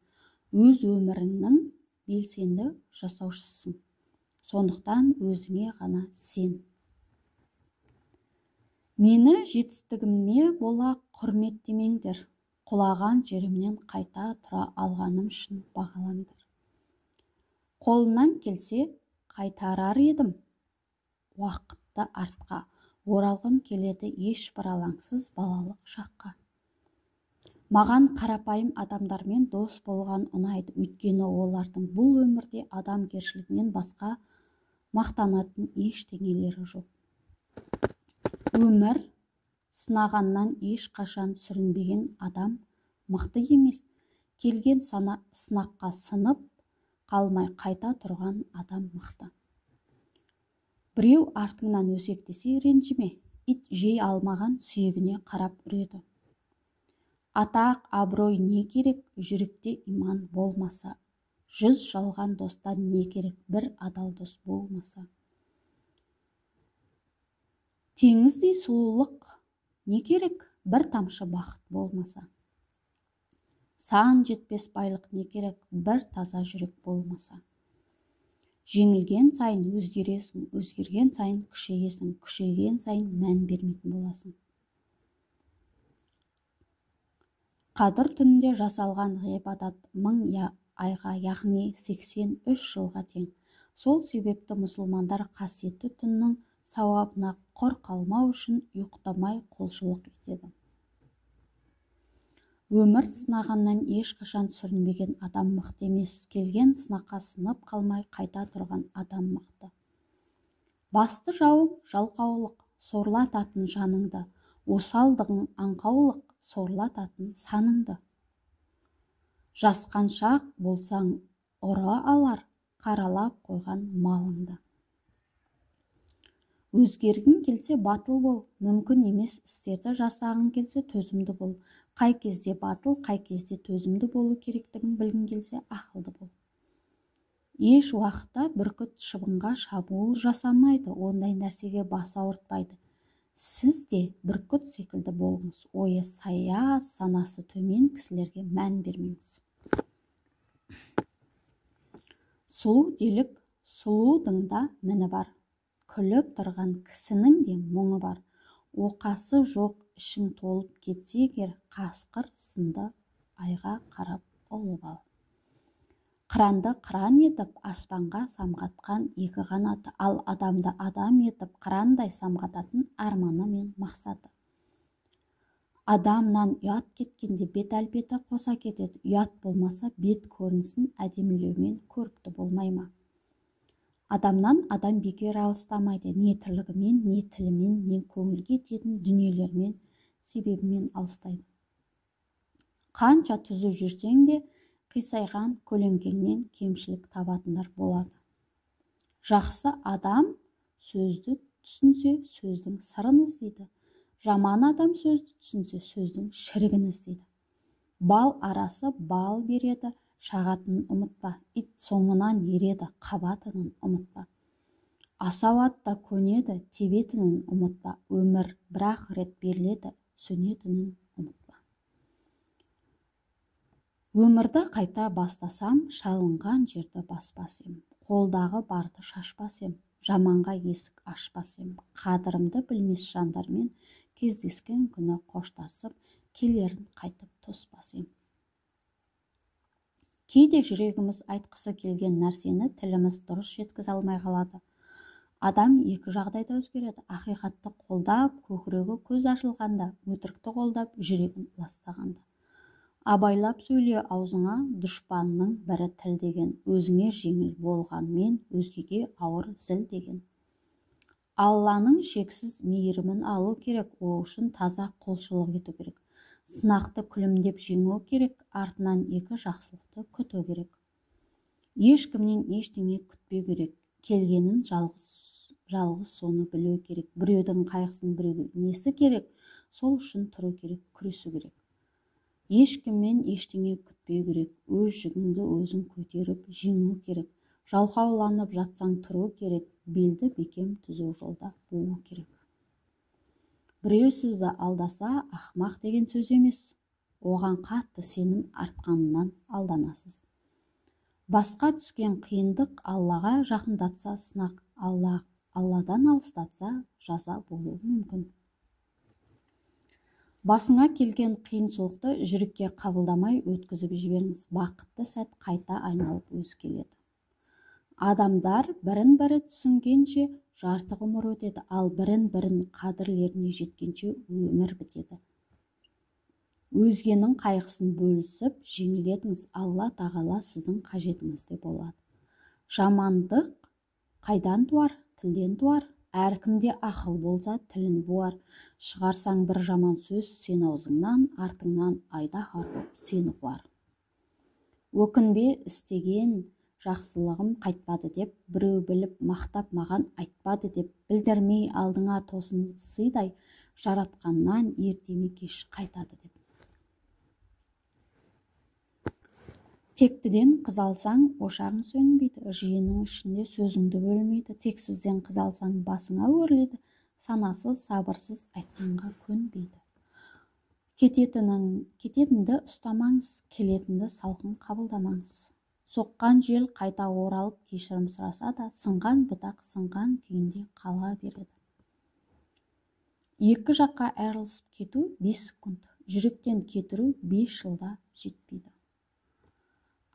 өз өміріңнің белсенді жасаушысың. Сондықтан өзіңе ғана сен. Мені жетістігіме бола құрметтемеңдер, құлаған жерімнен қайта тұра алғаным үшін бағалаңдар. Қолымнан келсе қайтарар едім, уақытты артқа, оралғым келеді ешбір алаңсыз балалық шаққа. Маған қарапайым адамдармен дос болған ұнайды, өйткені олардың бұл өмірде адамгершілігінен басқа мақтанатын ештеңелері жоқ. Өмір сынағаннан ешқашан сүрінбеген адам мықты емес, келген сынаққа сынып қалмай қайта тұрған адам мықты. Біреу артыңнан өсектесе ренжіме, ит жей алмаған сүйегіне қарап үреді. Атақ, абырой не керек, жүректе иман болмаса? 100 жалған достан не керек, бір адал дос болмаса? Теңіздей сұлулық не керек, бір тамшы бақыт болмаса? Сан жетпес байлық не керек, бір таза жүрек болмаса? Жеңілген сайын өзгересің, өзгерген сайын күшейесің, күшейген сайын мән бермейтін боласың. Қадір түнінде жасалған ғибадат 1000 айға, яғни 83 жылға тең. Сол себепті мұсылмандар қасиетті түннің сауабына құр қалмау үшін ұйықтамай құлшылық етеді. Өмір сынағаннан ешқашан сүрінбеген адам мықты емес, келген сынаққа сынып қалмай қайта тұрған адам мықты. Басты жауың жалқаулық, сорлататын жаныңды, осалдығың аңқаулық, сорлататын саныңды. Жасқаншақ болсаң ұры алар, қаралап қойған малыңды. Өзгергің келсе батыл бол, мүмкін емес істерді жасағың келсе төзімді бол. Қай кезде батыл, қай кезде төзімді болу керектігін білгің келсе ақылды бол. Еш уақытта бүркіт шыбынға шабуыл жасамайды, ондай нәрсеге бас ауыртпайды. Сіз де бүркіт секілді болыңыз, ойы сая, санасы төмен кісілерге мән бермеңіз. Сұлу делік, сұлудың да міні бар. Күліп тұрған кісінің де мұңы бар. Оқасы жоқ ішің толып кетсе егер, қасқыр сынды айға қарап ұлып ал. Қыранды қыран етіп, аспанға самғатқан екі қанаты, ал адамды адам етіп, қырандай самғататын арманы мен мақсаты. Адамнан ұят кеткенде бет әлпеті қоса кетеді. Ұят болмаса бет көрінісін әдемілеумен көрікті болмай ма? Адамнан адам бекер алыстамайды, не тірлігімен, не тілімен, не көңілге тиетін дүниелермен, себебімен алыстайды. Қанша түзу жүрсең де, қисайған көлеңкеңнен кемшілік табатындар болады. Жақсы адам сөзді түсінсе, сөздің сырын іздейді. Жаман адам сөзді түсінсе, сөздің шірігін іздейді. Бал арасы бал береді, шағатынын ұмытпа. Ит соңынан ереді, қабатынын ұмытпа. Асау атта көнеді, тебетінін ұмытпа. Өмір бір-ақ рет беріледі, сөнетінін ұмытпа. Өмірді қайта бастасам, шалынған жерді баспас ем. Қолдағы барды шашпас ем, жаманға есік ашпас ем. Қадірімді білмес жандармен кездескен күні қоштасып, келерін қайтып тоспас ем. Кейде жүрегіміз айтқысы келген нәрсені тіліміз дұрыс жеткізе алмай қалады. Адам екі жағдайда өзгереді. Ақиқатты қолдап, көкірегі көз ашылғанда, өтірікті қолдап, жүрегін ластағанда. Абайлап сөйле аузыңа, дұшпанның бірі тіл деген, өзіңе жеңіл болғанмен, өзгеге ауыр зіл деген. Алланың шексіз мейірімін алу керек, ол үшін таза құлшылық ету керек. Сынақты күлімдеп жеңу керек, артынан екі жақсылықты күту керек. Ешкімнен ештеңе күтпеу керек, келгенін жалғыз соны білу керек. Біреудің қайғысын біреуге несі керек, сол үшін тұру керек, күресу керек. Ешкіммен ештеңе күтпеу керек, өз жүгіңді өзің көтеріп жеңу керек. Жалқауланып жатсаң тұру керек, белді бекем түзу жолда болу керек. Біреу сізді алдаса, ақымақ деген сөз емес. Оған қатты сенім артқанынан алданасыз. Басқа түскен қиындық Аллаға жақындатса сынақ, Алладан алыстатса жаза болуы мүмкін. Басыңа келген қиыншылықты жүрекке қабылдамай өткізіп жіберіңіз. Бақытты сәт қайта айналып өз келеді. Адамдар бірін-бірі түсінгенше жарты ғұмыр өтеді, ал бірін-бірін қадірлеріне жеткенше өмір бітеді. Өзгенің қайғысын бөлісіп жеңілетіңіз, Алла тағала сіздің қажетіңізде болады. Жамандық қайдан туар? Тілден туар. Әркімде ақыл болса, тілін буар. Шығарсаң бір жаман сөз сен аузыңнан, артыңнан айдаһар боп сені қуар. Өкінбе, істеген жақсылығым қайтпады деп, біреу біліп мақтап маған айтпады деп, білдірмей алдыңа тосын сыйдай, жаратқаннан ертеме кеш қайтады деп. Тектіден қыз алсаң, ошағың сөнбейді, жиынның ішінде сөзіңді бөлмейді. Тексізден қыз алсаң, басыңа өрлейді, санасыз, сабырсыз айтқанға көнбейді. Кететінді ұстамаңыз, келетінді салқын қабылдамаңыз. Соққан жел қайта оралып кешірім сұраса да, сынған бұтақ сынған күйінде қала береді. Екі жаққа айырылысып кету 5 секунд, жүректен кетіру 5 жылда жетпейді.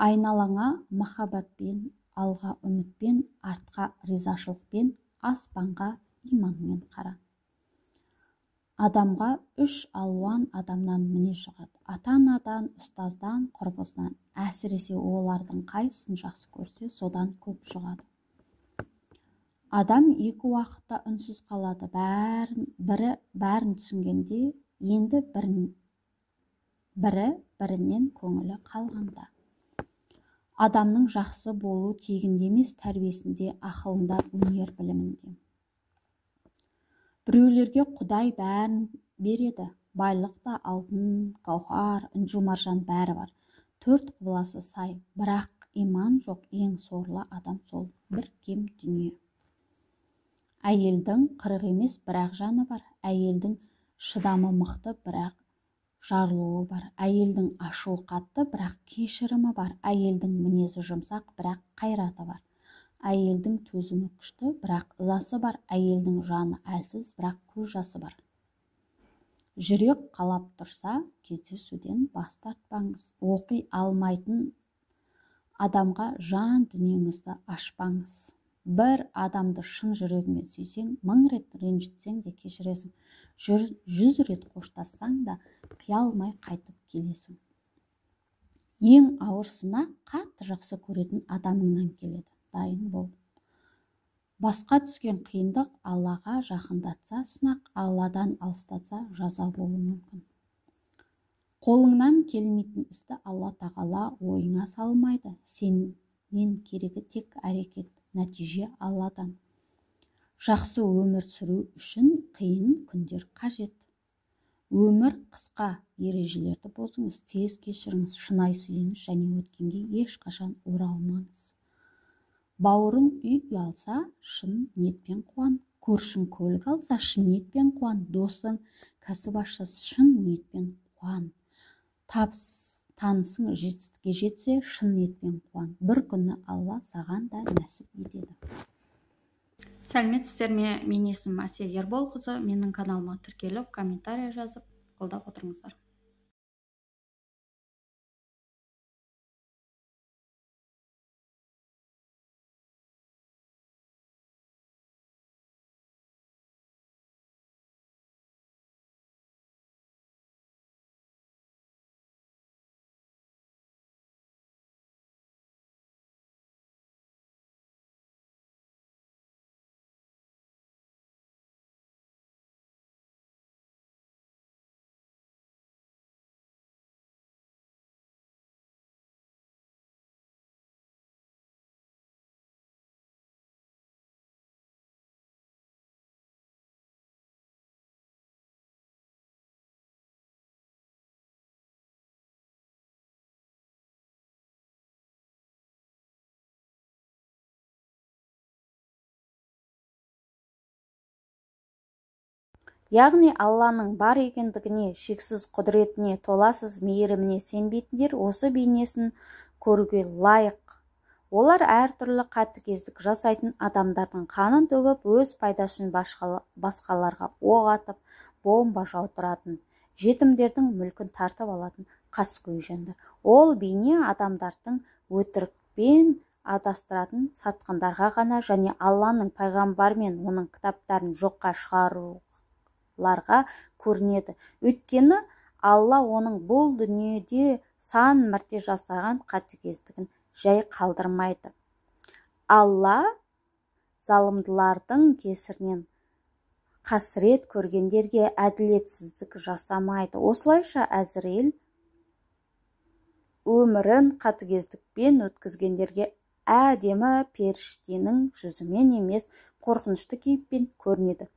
Айналаңа махаббатпен, алға үмітпен, артқа ризашылықпен, аспанға иманмен қара. Адамға үш алуан адамнан міне шығады. Ата-анадан, ұстаздан, құрбысынан. Әсіресе олардың қайсысын жақсы көрсе, содан көп шығады. Адам екі уақытта үнсіз қалады. Бәрін түсінгенде, енді бірінен көңілі қалғанда. Адамның жақсы болу тегінде емес, тәрбиесінде, ақылында, өнер білімінде. Біреулерге Құдай бәрін береді. Байлықта алтын, гауһар, інжу-маржан бәрі бар. 4 құбыласы сай, бірақ иман жоқ ең сорлы адам сол бір кем дүние. Әйелдің 40 емес, бірақ жаны бар. Әйелдің шыдамы мықты, бірақ жарлуы бар. Әйелдің ашуы қатты, бірақ кешірімі бар. Әйелдің мінезі жұмсақ, бірақ қайраты бар. Әйелдің төзімі күшті, бірақ ызасы бар. Әйелдің жаны әлсіз, бірақ көз жасы бар. Жүрек қалап тұрса, кездесуден бас тартпаңыз. Оқи алмайтын адамға жан дүниеңізді ашпаңыз. Бір адамды шын жүрегімен сүйсең, 1000 рет ренжітсең де кешіресің. 100 рет қоштассаң да, қиялмай қайтып келесің. Ең ауыр сынақ қатты жақсы көретін адамыңнан келеді. Дайын бол. Басқа түскен қиындық Аллаға жақындатса, сынақ Алладан алыстатса, жаза болуы мүмкін. Қолыңнан келмейтін істі Алла тағала ойыңа салмайды. Сенен керегі тек әрекет, нәтиже Алладан. Жақсы өмір сүру үшін қиын күндер қажет. Өмір қысқа, ережелерді бұзыңыз, тез кешіріңіз, шынайы сүйіңіз және өткенге ешқашан оралмаңыз. Бауырың үй алса, шын ниетпен қуан. Көршің көлік алса, шын ниетпен қуан. Досың кәсіп ашса, шын ниетпен қуан. Танысың жетістікке жетсе, шын ниетпен қуан. Бір күні Алла саған да нәсіп етеді. Сәлеметсіздер ме? Мен есімім Әсия Ерболқызы. Менің каналыма тіркеліп, комментарий жазып, қолдап отырыңыздар. Яғни Алланың бар екендігіне, шексіз құдіретіне, толассыз мейіріміне сенбейтіндер осы бейнесін көруге лайық. Олар әртүрлі қатыгездік жасайтын адамдардың қанын төгіп, өз пайдасын басқаларға оқ атып, бомба жаудыратын, жетімдердің мүлкін тартып алатын қаскөй жандар. Ол бейне адамдардың өтірікпен адастыратын сатқындарға ғана және Алланың пайғамбар мен оның кітаптарын жоққа шығаруларға көрінеді. Өйткені Алла оның бұл дүниеде сан мәрте жасаған қатыгездігін жай қалдырмайды. Алла залымдылардың кесірінен қасірет көргендерге әділетсіздік жасамайды. Осылайша Әзірейіл өмірін қатыгездікпен өткізгендерге әдемі періштенің жүзімен емес, қорқынышты кейіппен көрінеді.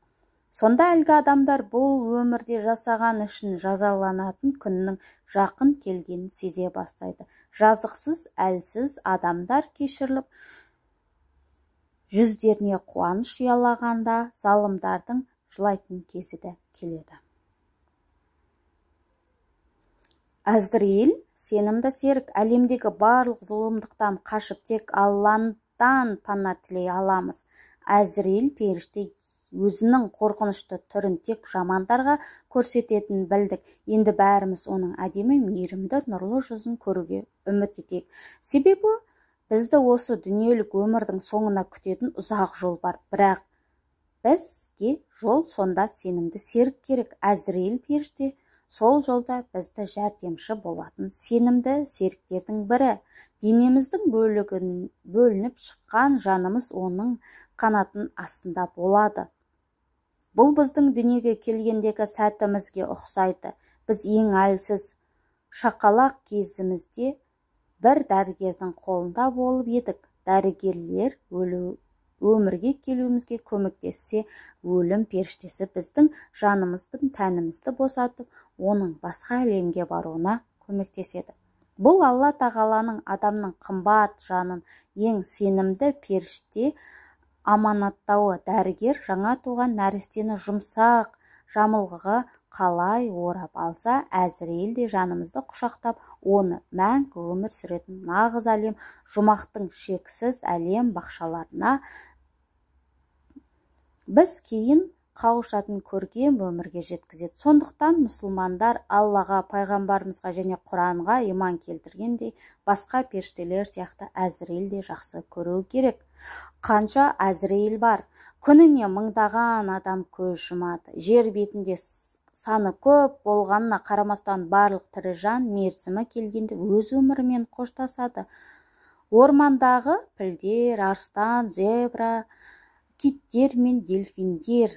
Сонда әлгі адамдар бұл өмірде жасаған үшін жазаланатын күннің жақын келгенін сезе бастайды. Жазықсыз, әлсіз адамдар кешіріліп, жүздеріне қуаныш ұялағанда залымдардың жылайтын кезі де келеді. Әзірейіл сенімді серік, әлемдегі барлық зұлымдықтан қашып тек Алладан пана тілей аламыз. Әзірейіл періште өзінің қорқынышты түрін тек жамандарға көрсететінін білдік. Енді бәріміз оның әдемі, мейірімді, нұрлы жүзін көруге үміт етейік. Себебі Бізді осы дүниелік өмірдің соңына күтетін ұзақ жол бар, бірақ бізге жол сонда сенімді серік керек. Әзірейіл періште сол жолда бізді жәрдемші болатын сенімді серіктердің бірі. Денеміздің бөлініп шыққан жанымыз оның қанатын астында болады. Бұл біздің дүниеге келгендегі сәтімізге ұқсайды. Біз ең әлсіз шақалақ кезімізде бір дәрігердің қолында болып едік. Дәрігерлер өмірге келуімізге көмектессе, өлім періштесі біздің жанымыздың тәнімізді босатып, оның басқа әлемге баруына көмектеседі. Бұл Алла тағаланың адамның қымбат жанын ең сенімді періште аманаттауы. Дәрігер жаңа туған нәрестені жұмсақ жамылғыға қалай орап алса, Әзірейіл де жанымызды құшақтап, оны мәңгі өмір сүретін нағыз әлем, жұмақтың шексіз әлем бақшаларына біз кейін қауышатын көркем өмірге жеткізеді. Сондықтан мұсылмандар Аллаға, пайғамбарымызға және Құранға иман келтіргендей, басқа періштелер сияқты Әзірейіл де жақсы көру керек. Қанша Әзірейіл бар? Күніне мыңдаған адам көз жұмады. Жер бетінде саны көп болғанына қарамастан барлық тірі жан мерзімі келгенде өз өмірімен қоштасады. Ормандағы пілдер, арыстан, зебра, киттер мен дельфиндер,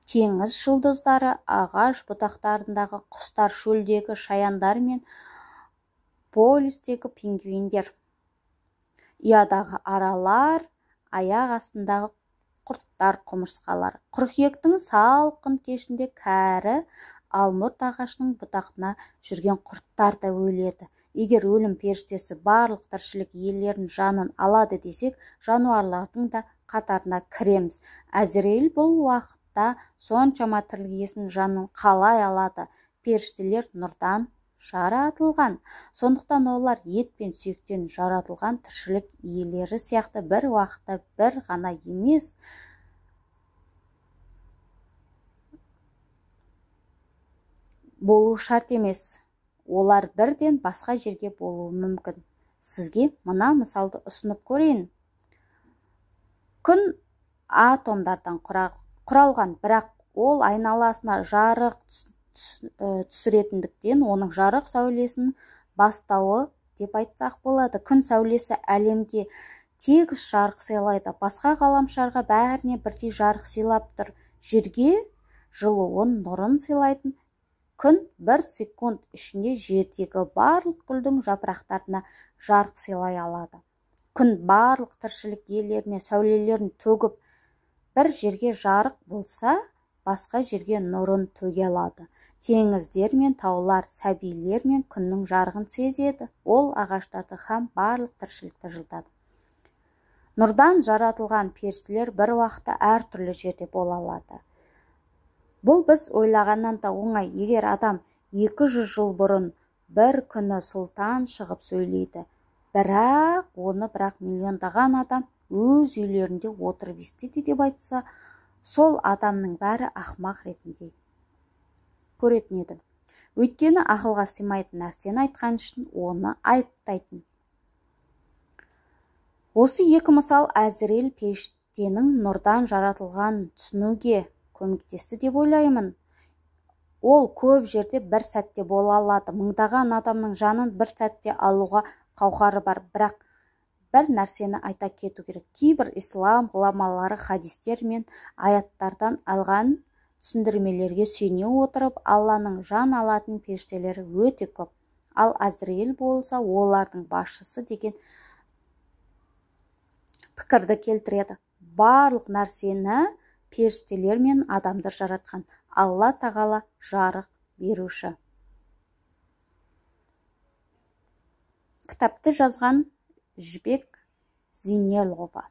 теңіз жұлдыздары, ағаш бұтақтарындағы құстар, шөлдегі шаяндар мен полюстегі пингвиндер, ұядағы аралар, аяқ астындағы құрттар, құмырсқалар, қыркүйектің салқын кешінде кәрі алмұрт ағашының бұтақтына жүрген құрттар да өледі. Егер өлім періштесі барлық тіршілік иелерінің жанын алады десек, жануарлардың да қатарына кіреміз. Әзірейіл бұл уақытта соншама тірлік иесінің жанын қалай алады? Періштелер нұрдан жаратылған. Сондықтан олар ет пен сүйектен жаратылған тіршілік иелері сияқты бір уақытта бір ғана емес, болу шарт емес. Олар бірден басқа жерге болуы мүмкін. Сізге мына мысалды ұсынып көрейін. Күн атомдардан құралған, бірақ ол айналасына жарық түсіретіндіктен оның жарық сәулесінің бастауы деп айтсақ болады. Күн сәулесі әлемге тегіс жарық сыйлайды. Басқа ғаламшарға бәріне бірдей жарық сыйлап тұр. Жерге жылуын, нұрын сыйлайтын күн бір секунд ішінде жердегі барлық гүлдің жапырақтарына жарық сыйлай алады. Күн барлық тіршілік иелеріне сәулелерін төгіп, бір жерге жарық болса, басқа жерге нұрын төге алады. Теңіздер мен таулар, сәбилер мен күннің жарығын сезеді. Ол ағаштарды һәм барлық тіршілікті жылытады. Нұрдан жаратылған періштелер бір уақытта әртүрлі жерде бола алады. Бұл біз ойлағаннан да оңай. Егер адам 200 жыл бұрын бір күні сұлтан шығып сөйлейді, бірақ миллиондаған адам өз үйлерінде отырып естиді деп айтса, сол адамның бәрі ақымақ ретінде көретін еді. Өйткені ақылға сыймайтын нәрсені айтқан үшін оны айыптайтын. Осы екі мысал Әзірейіл періштенің нұрдан жаратылған түсінуге көмектесті деп ойлаймын. Ол көп жерде бір сәтте бола алады. Мыңдаған адамның жанын бір сәтте алуға қауқары бар. Бірақ бір нәрсені айта кету керек. Кейбір ислам ғұламалары хадистер мен аяттардан алған түсіндірмелерге сүйене отырып, Алланың жан алатын періштелері өте көп. Ал Әзірейіл болса, олардың басшысы деген пікірді келтіреді. Барлық нәрсені періштелер мен адамдар жаратқан. Алла тағала жарық беруші. Кітапты жазған Жібек Зейнелова.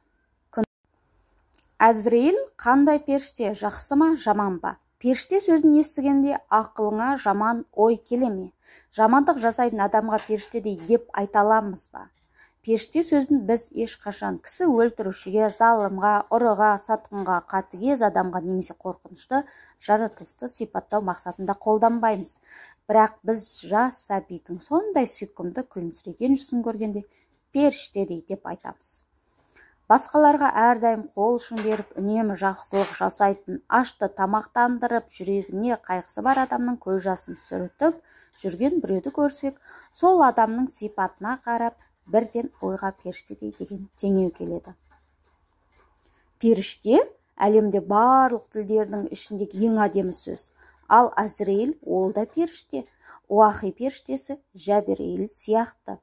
Әзірейіл қандай періште, жақсы ма, жаман ба? Періште сөзін естігенде ақылыңа жаман ой келе ме? Жамандық жасайтын адамға періште деп айта аламыз ба? Періште сөзін біз ешқашан кісі өлтірушіге, залымға, ұрыға, сатқынға, қатыгез адамға немесе қорқынышты жаратылысты сипаттау мақсатында қолданбаймыз. Бірақ біз жас сәбидің сондай сүйкімді күлімсіреген жүзін көргенде періштедей деп айтамыз. Басқаларға әрдайым қол ұшын беріп, үнемі жақсылық жасайтын, ашты тамақтандырып, жүрегіне қайғысы бар адамның көз жасын сүртіп жүрген біреуді көрсек, сол адамның сипатына қарап, бірден ойға періштедей деген теңеу келеді. Періште әлемде барлық тілдердің ішіндегі ең әдемі сөз. Ал Әзірейіл ол да періште. Уахи періштесі Жәбірейіл сияқты.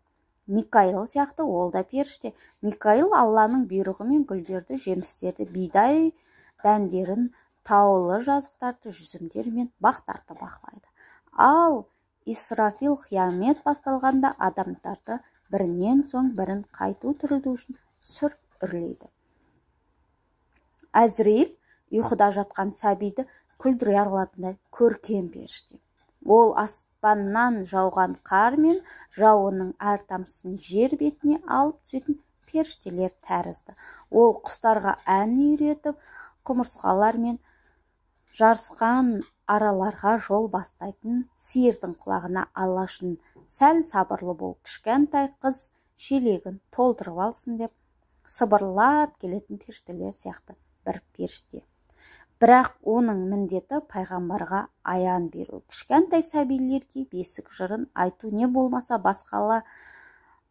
Микаил сияқты ол да періште. Микаил Алланың бұйрығымен гүлдерді, жемістерді, бидай дәндерін, таулы жазықтарды, жүзімдер мен бақтарды бақылайды. Ал Исрафил қиямет басталғанда адамдарды бірінен соң бірін қайту тірілту үшін сүр үрлейді. Әзірейіл ұйқыда жатқан сәбиді күлдіре алатындай көркем періште. Ол аспаннан жауған қар мен жауынның әр тамшысын жер бетіне алып түсетін періштелер тәрізді. Ол құстарға ән үйретіп, құмырсқалар мен жарысқан араларға жол бастайтын, сиырдың құлағына алашын сәл сабырлы бол, кішкентай қыз шелегін толтырып алсын деп сыбырлап келетін періштелер сияқты бір періште. Бірақ оның міндеті пайғамбарға аян беру. Кішкентай сәбилерге бесік жырын айту, не болмаса басқала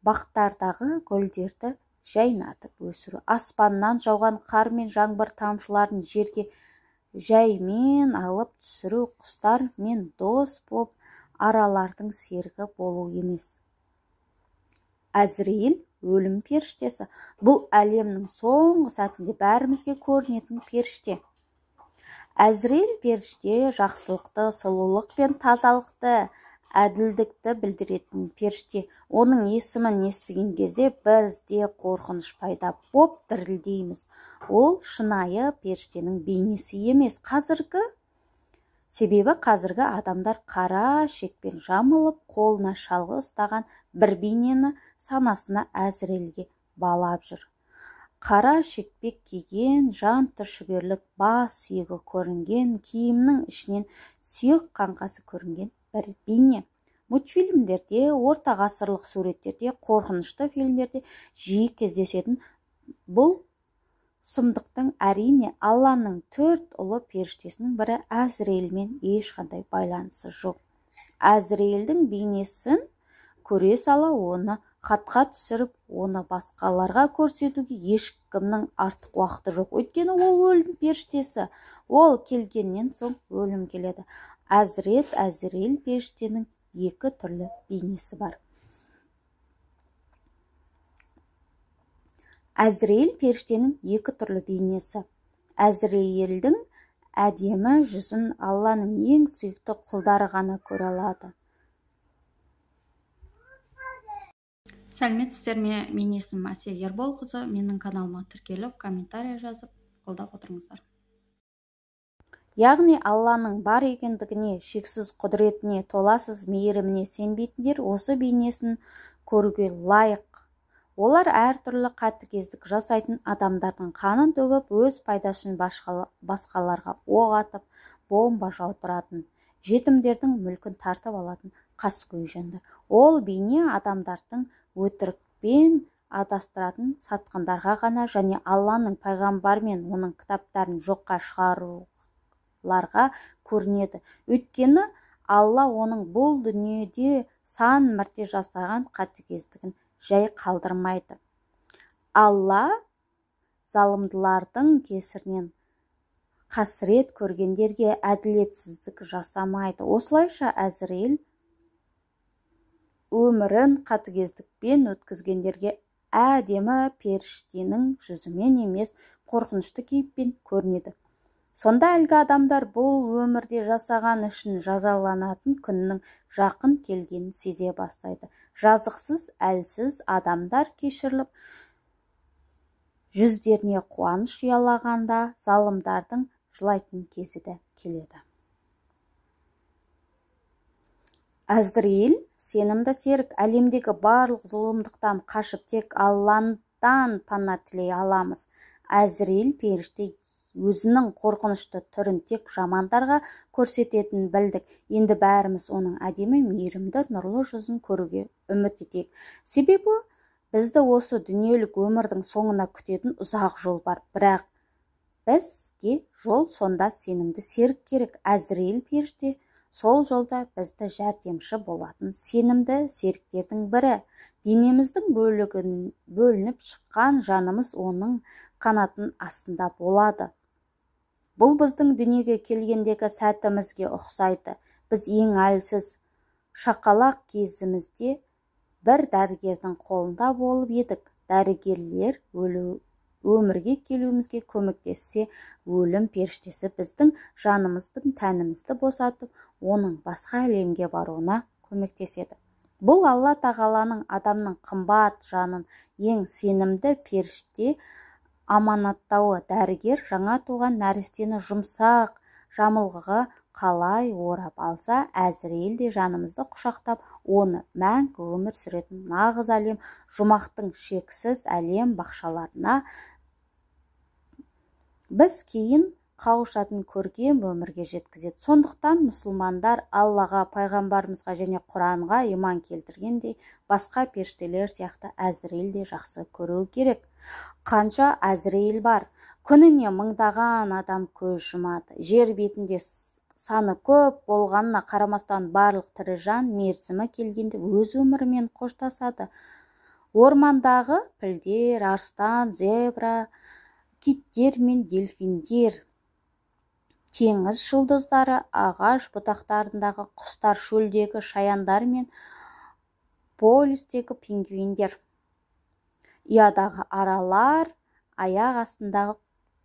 бақтардағы гүлдерді жайнатып өсіру. Аспаннан жауған қар мен жаңбыр тамшыларын жерге жаймен алып түсіру, құстар мен дос боп аралардың серігі болу емес. Әзірейіл өлім періштесі. Бұл әлемнің соңғы сәтінде бәрімізге көрінетін періште. Әзірейіл періште жақсылықты, сұлулық пен тазалықты, әділдікті білдіретін періште. Оның есімін естіген кезде бізде қорқыныш пайда боп дірілдейміз. Ол шынайы періштенің бейнесі емес. Себебі қазіргі адамдар қара шекпен жамылып, қолына шалғы ұстаған бір бейнені санасына Әзірейілге балап жүр. Қара шекпек киген, жан түршігерлік бас сүйегі көрінген, киімнің ішінен сүйек қаңқасы көрінген бір бейне. Мультфильмдерде, орта ғасырлық суреттерде, қорқынышты фильмдерде жиі кездесетін бұл сұмдықтың әрине Алланың 4 ұлы періштесінің бірі Әзірейілмен ешқандай байланысы жоқ. Әзірейілдің бейнесін көре сала оны хатқа түсіріп, оны басқаларға көрсетуге ешкімнің артық уақыты жоқ. Өйткені ол өлім періштесі. Ол келгеннен соң өлім келеді. Әзірейіл періштенің 2 түрлі бейнесі бар. Әзірейіл періштенің 2 түрлі бейнесі. Әзірейілдің әдемі жүзін Алланың ең сүйікті құлдары ғана көре алады. Сәлеметсіздер ме? Мен есімім Әсия Ерболқызы. Менің каналыма тіркеліп, комментарий жазып, қолдап отырыңыздар. Яғни Алланың бар екендігіне, шексіз құдіретіне, толассыз мейіріміне сенбейтіндер осы бейнесін көруге лайық. Олар әртүрлі қатыгездік жасайтын адамдардың қанын төгіп, өз пайдасын басқаларға оқ атып, бомба жаудыратын, жетімдердің мүлкін тартып алатын қаскөй жандар. Ол бейне адамдардың өтірікпен адастыратын сатқындарға ғана және Алланың пайғамбар мен оның кітаптарын жоққа шығаруларға көрінеді. Өйткені Алла оның бұл дүниеде сан мәрте жасаған қатыгездігін жай қалдырмайды. Алла залымдылардың кесірінен қасірет көргендерге әділетсіздік жасамайды. Осылайша Әзірейіл өмірін қатыгездікпен өткізгендерге әдемі періштенің жүзімен емес, қорқынышты кейіппен көрінеді. Сонда әлгі адамдар бұл өмірде жасаған үшін жазаланатын күннің жақын келгенін сезе бастайды. Жазықсыз, әлсіз адамдар кешіріліп, жүздеріне қуаныш ұялағанда залымдардың жылайтын кезі де келеді. Әзірейіл сенімді серік, әлемдегі барлық зұлымдықтан қашып тек Алладан пана тілей аламыз. Әзірейіл періште өзінің қорқынышты түрін тек жамандарға көрсететінін білдік. Енді бәріміз оның әдемі, мейірімді, нұрлы жүзін көруге үміт етейік. Себебі Бізді осы дүниелік өмірдің соңына күтетін ұзақ жол бар, бірақ бізге жол сонда сенімді серік керек. Әзірейіл періште сол жолда бізді жәрдемші болатын сенімді серіктердің бірі. Денеміздің бөлініп шыққан жанымыз оның қанатын астында болады. Бұл біздің дүниеге келгендегі сәтімізге ұқсайды. Біз ең әлсіз шақалақ кезімізде бір дәрігердің қолында болып едік. Дәрігерлер өмірге келуімізге көмектессе, өлім періштесі біздің жанымыздың тәнімізді босатып, оның басқа әлемге баруына көмектеседі. Бұл Алла тағаланың адамның қымбат жанын ең сенімді періште аманаттауы. Дәрігер жаңа туған нәрестені жұмсақ жамылғыға қалай орап алса, Әзірейіл де жанымызды құшақтап, оны мәңгі өмір сүретін нағыз әлем, жұмақтың шексіз әлем бақшаларына біз кейін қауышатын көркем өмірге жеткізеді. Сондықтан мұсылмандар Аллаға, пайғамбарымызға және Құранға иман келтіргендей, басқа періштелер сияқты Әзірейіл де жақсы көру керек. Қанша Әзірейіл бар? Күніне мыңдаған адам көз жұмады. Жер бетінде саны көп болғанына қарамастан барлық тірі жан мерзімі келгенде өз өмірімен қоштасады. Ормандағы пілдер, арыстан, зебра, киттер мен дельфиндер, теңіз жұлдыздары, ағаш бұтақтарындағы құстар, шөлдегі шаяндар мен полюстегі пингвиндер, ұядағы аралар, аяқ астындағы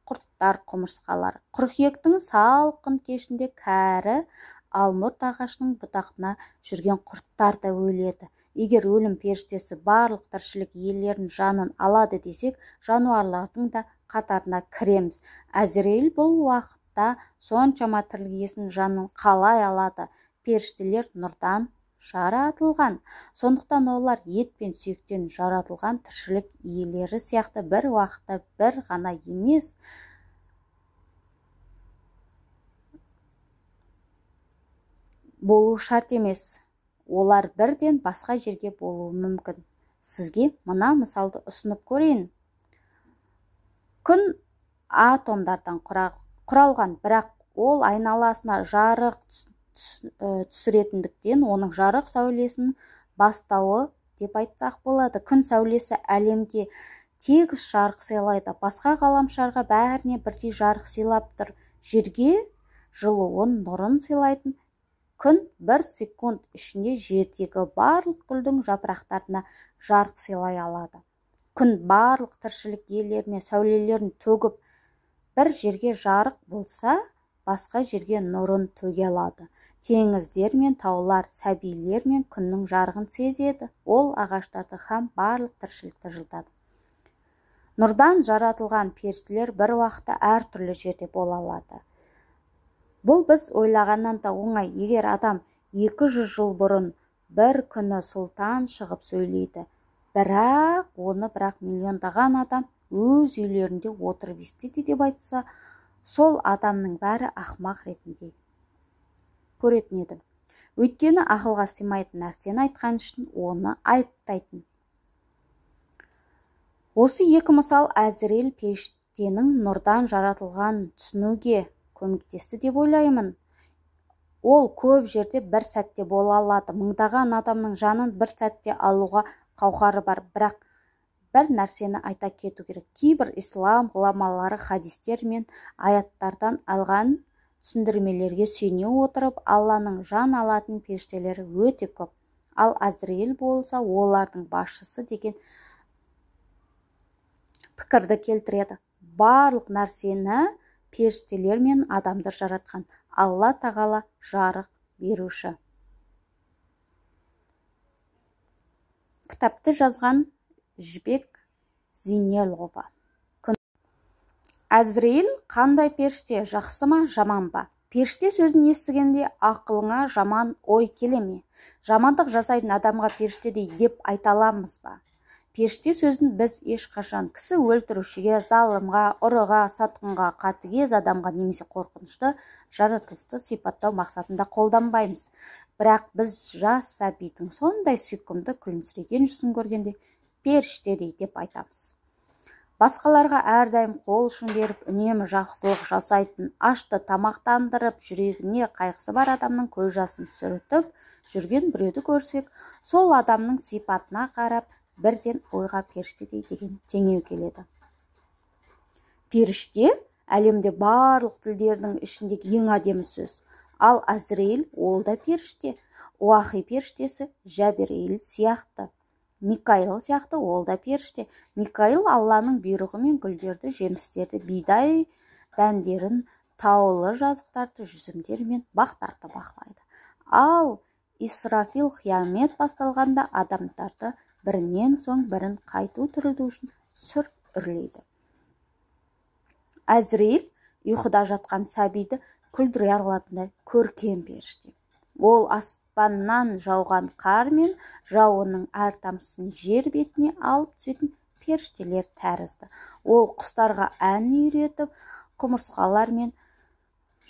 құрттар, құмырсқалар. Қыркүйектің салқын кешінде кәрі алмұрт ағашының бұтақтына жүрген құрттар да өледі. Егер өлім періштесі барлық тіршілік иелерінің жанын алады десек, жануарлардың да қатарына кіреміз. Әзірейіл бұл уақытта соншама тірлік иесінің жанын қалай алады? Періштелер нұрдан жаратылған. Сондықтан олар ет пен сүйектен жаратылған тіршілік иелері сияқты бір уақытта бір ғана емес, болу шарт емес. Олар бірден басқа жерге болуы мүмкін. Сізге мына мысалды ұсынып көрейін. Күн атомдардан құралған, бірақ ол айналасына жарық түсіретіндіктен оның жарық сәулесінің бастауы деп айтсақ болады. Күн сәулесі әлемге тегіс жарық сыйлайды. Басқа ғаламшарға бәріне бірдей жарық сыйлап тұр. Жерге жылуын, нұрын сыйлайтын күн бір секунд ішінде жердегі барлық гүлдің жапырақтарына жарық сыйлай алады. Күн барлық тіршілік иелеріне сәулелерін төгіп, бір жерге жарық болса, басқа жерге нұрын төге алады. Теңіздер мен таулар, сәбилер мен күннің жарығын сезеді. Ол ағаштарды һәм барлық тіршілікті жылытады. Нұрдан жаратылған періштелер бір уақытта әртүрлі жерде бола алады. Бұл біз ойлағаннан да оңай. Егер адам 200 жыл бұрын бір күні сұлтан шығып сөйлейді, бірақ миллиондаған адам өз үйлерінде отырып естиді деп айтса, сол адамның бәрі ақымақ ретінде көретін еді. Өйткені ақылға сыймайтын нәрсені айтқан үшін оны айыптайтын. Осы екі мысал Әзірейіл періштенің нұрдан жаратылған түсінуге көмектесті деп ойлаймын. Ол көп жерде бір сәтте бола алады. Мыңдаған адамның жанын бір сәтте алуға қауқары бар. Бірақ бір нәрсені айта кету керек. Кейбір ислам ғұламалары хадистер мен аяттардан алған түсіндірмелерге сүйене отырып, Алланың жан алатын періштелері өте көп. Ал Әзірейіл болса, олардың басшысы деген пікірді келтіреді. Барлық нәрсені періштелер мен адамдар жаратқан. Алла тағала жарық беруші. Кітапты жазған Жібек Зейнелова. Әзірейіл қандай періште, жақсы ма, жаман ба? Періште сөзін естігенде ақылыңа жаман ой келе ме? Жамандық жасайтын адамға періште деп айта аламыз ба? Періште сөзін біз ешқашан кісі өлтірушіге, залымға, ұрыға, сатқынға, қатыгез адамға немесе қорқынышты, жаратылысты сипаттау мақсатында қолданбаймыз. Бірақ біз жас сәбидің сондай сүйкімді күлімсіреген жүзін көргенде періштедей деп айтамыз. Басқаларға әрдайым қол ұшын беріп, үнемі жақсылық жасайтын, ашты тамақтандырып, жүрегіне қайғысы бар адамның көз жасын сүртіп жүрген біреуді көрсек, сол адамның сипатына қарап, бірден ойға періштедей деген теңеу келеді. Періште әлемде барлық тілдердің ішіндегі ең әдемі сөз. Ал Әзірейіл ол да періште. Уахи періштесі Жәбірейіл сияқты. Микаил сияқты ол да періште. Микаил Алланың бұйрығымен гүлдерді, жемістерді, бидай дәндерін, таулы жазықтарды, жүзімдер мен бақтарды бақылайды. Ал Исрафил қиямет басталғанда адамдарды бірінен соң бірін қайту тірілту үшін сүр үрлейді. Әзірейіл ұйқыда жатқан сәбиді күлдіре алатындай көркем періште. Ол аспаннан жауған қар мен жауынның әр тамшысын жер бетіне алып түсетін періштелер тәрізді. Ол құстарға ән үйретіп, құмырсқалар мен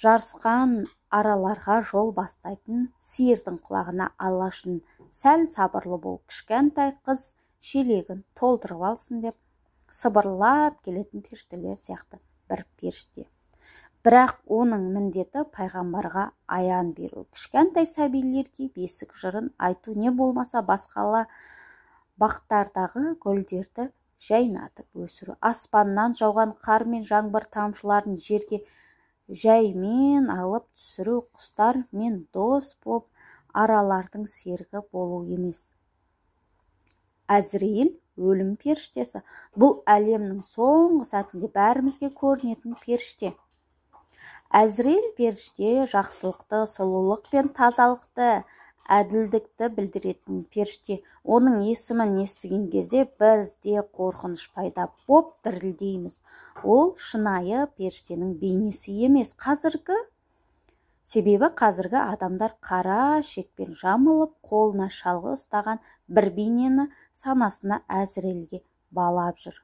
жарысқан араларға жол бастайтын, сиырдың құлағына алашын сәл сабырлы бол, кішкентай қыз шелегін толтырып алсын деп сыбырлап келетін періштелер сияқты бір періште. Бірақ оның міндеті пайғамбарға аян беру, кішкентай сәбилерге бесік жырын айту, не болмаса басқала бақтардағы гүлдерді жайнатып өсіру. Аспаннан жауған қар мен жаңбыр тамшыларын жерге жаймен алып түсіру, құстар мен дос боп аралардың серігі болу емес. Әзірейіл өлім періштесі. Бұл әлемнің соңғы сәтінде бәрімізге көрінетін періште. Әзірейіл періште жақсылықты, сұлулық пен тазалықты, әділдікті білдіретін періште. Оның есімін естіген кезде бізде қорқыныш пайда боп дірілдейміз. Ол шынайы періштенің бейнесі емес. Себебі қазіргі адамдар қара шекпен жамылып, қолына шалғы ұстаған бір бейнені санасына Әзірейілге балап жүр.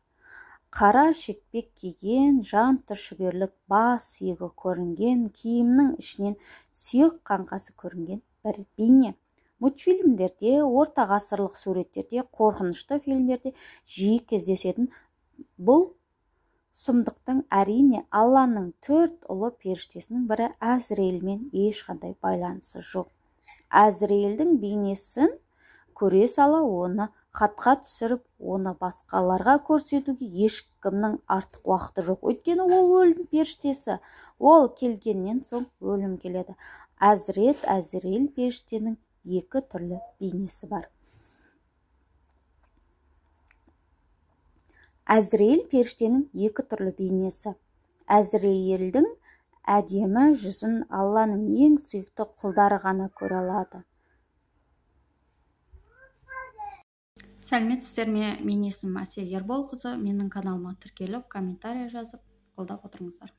Қара шекпек киген, жан түршігерлік бас сүйегі көрінген, киімнің ішінен сүйек қаңқасы көрінген бір бейне. Мультфильмдерде, орта ғасырлық суреттерде, қорқынышты фильмдерде жиі кездесетін бұл сұмдықтың әрине Алланың 4 ұлы періштесінің бірі Әзірейілмен ешқандай байланысы жоқ. Әзірейілдің бейнесін көре сала оны хатқа түсіріп, оны басқаларға көрсетуге ешкімнің артық уақыты жоқ. Өйткені ол өлім періштесі. Ол келгеннен соң өлім келеді. Әзірейіл періштенің 2 түрлі бейнесі бар. Әзірейіл періштенің 2 түрлі бейнесі. Әзірейілдің әдемі жүзін Алланың ең сүйікті құлдары ғана көре алады. Сәлеметсіздер ме? Мен есімім Әсия Ерболқызы. Менің каналыма тіркеліп, комментарий жазып, қолдап отырыңыздар.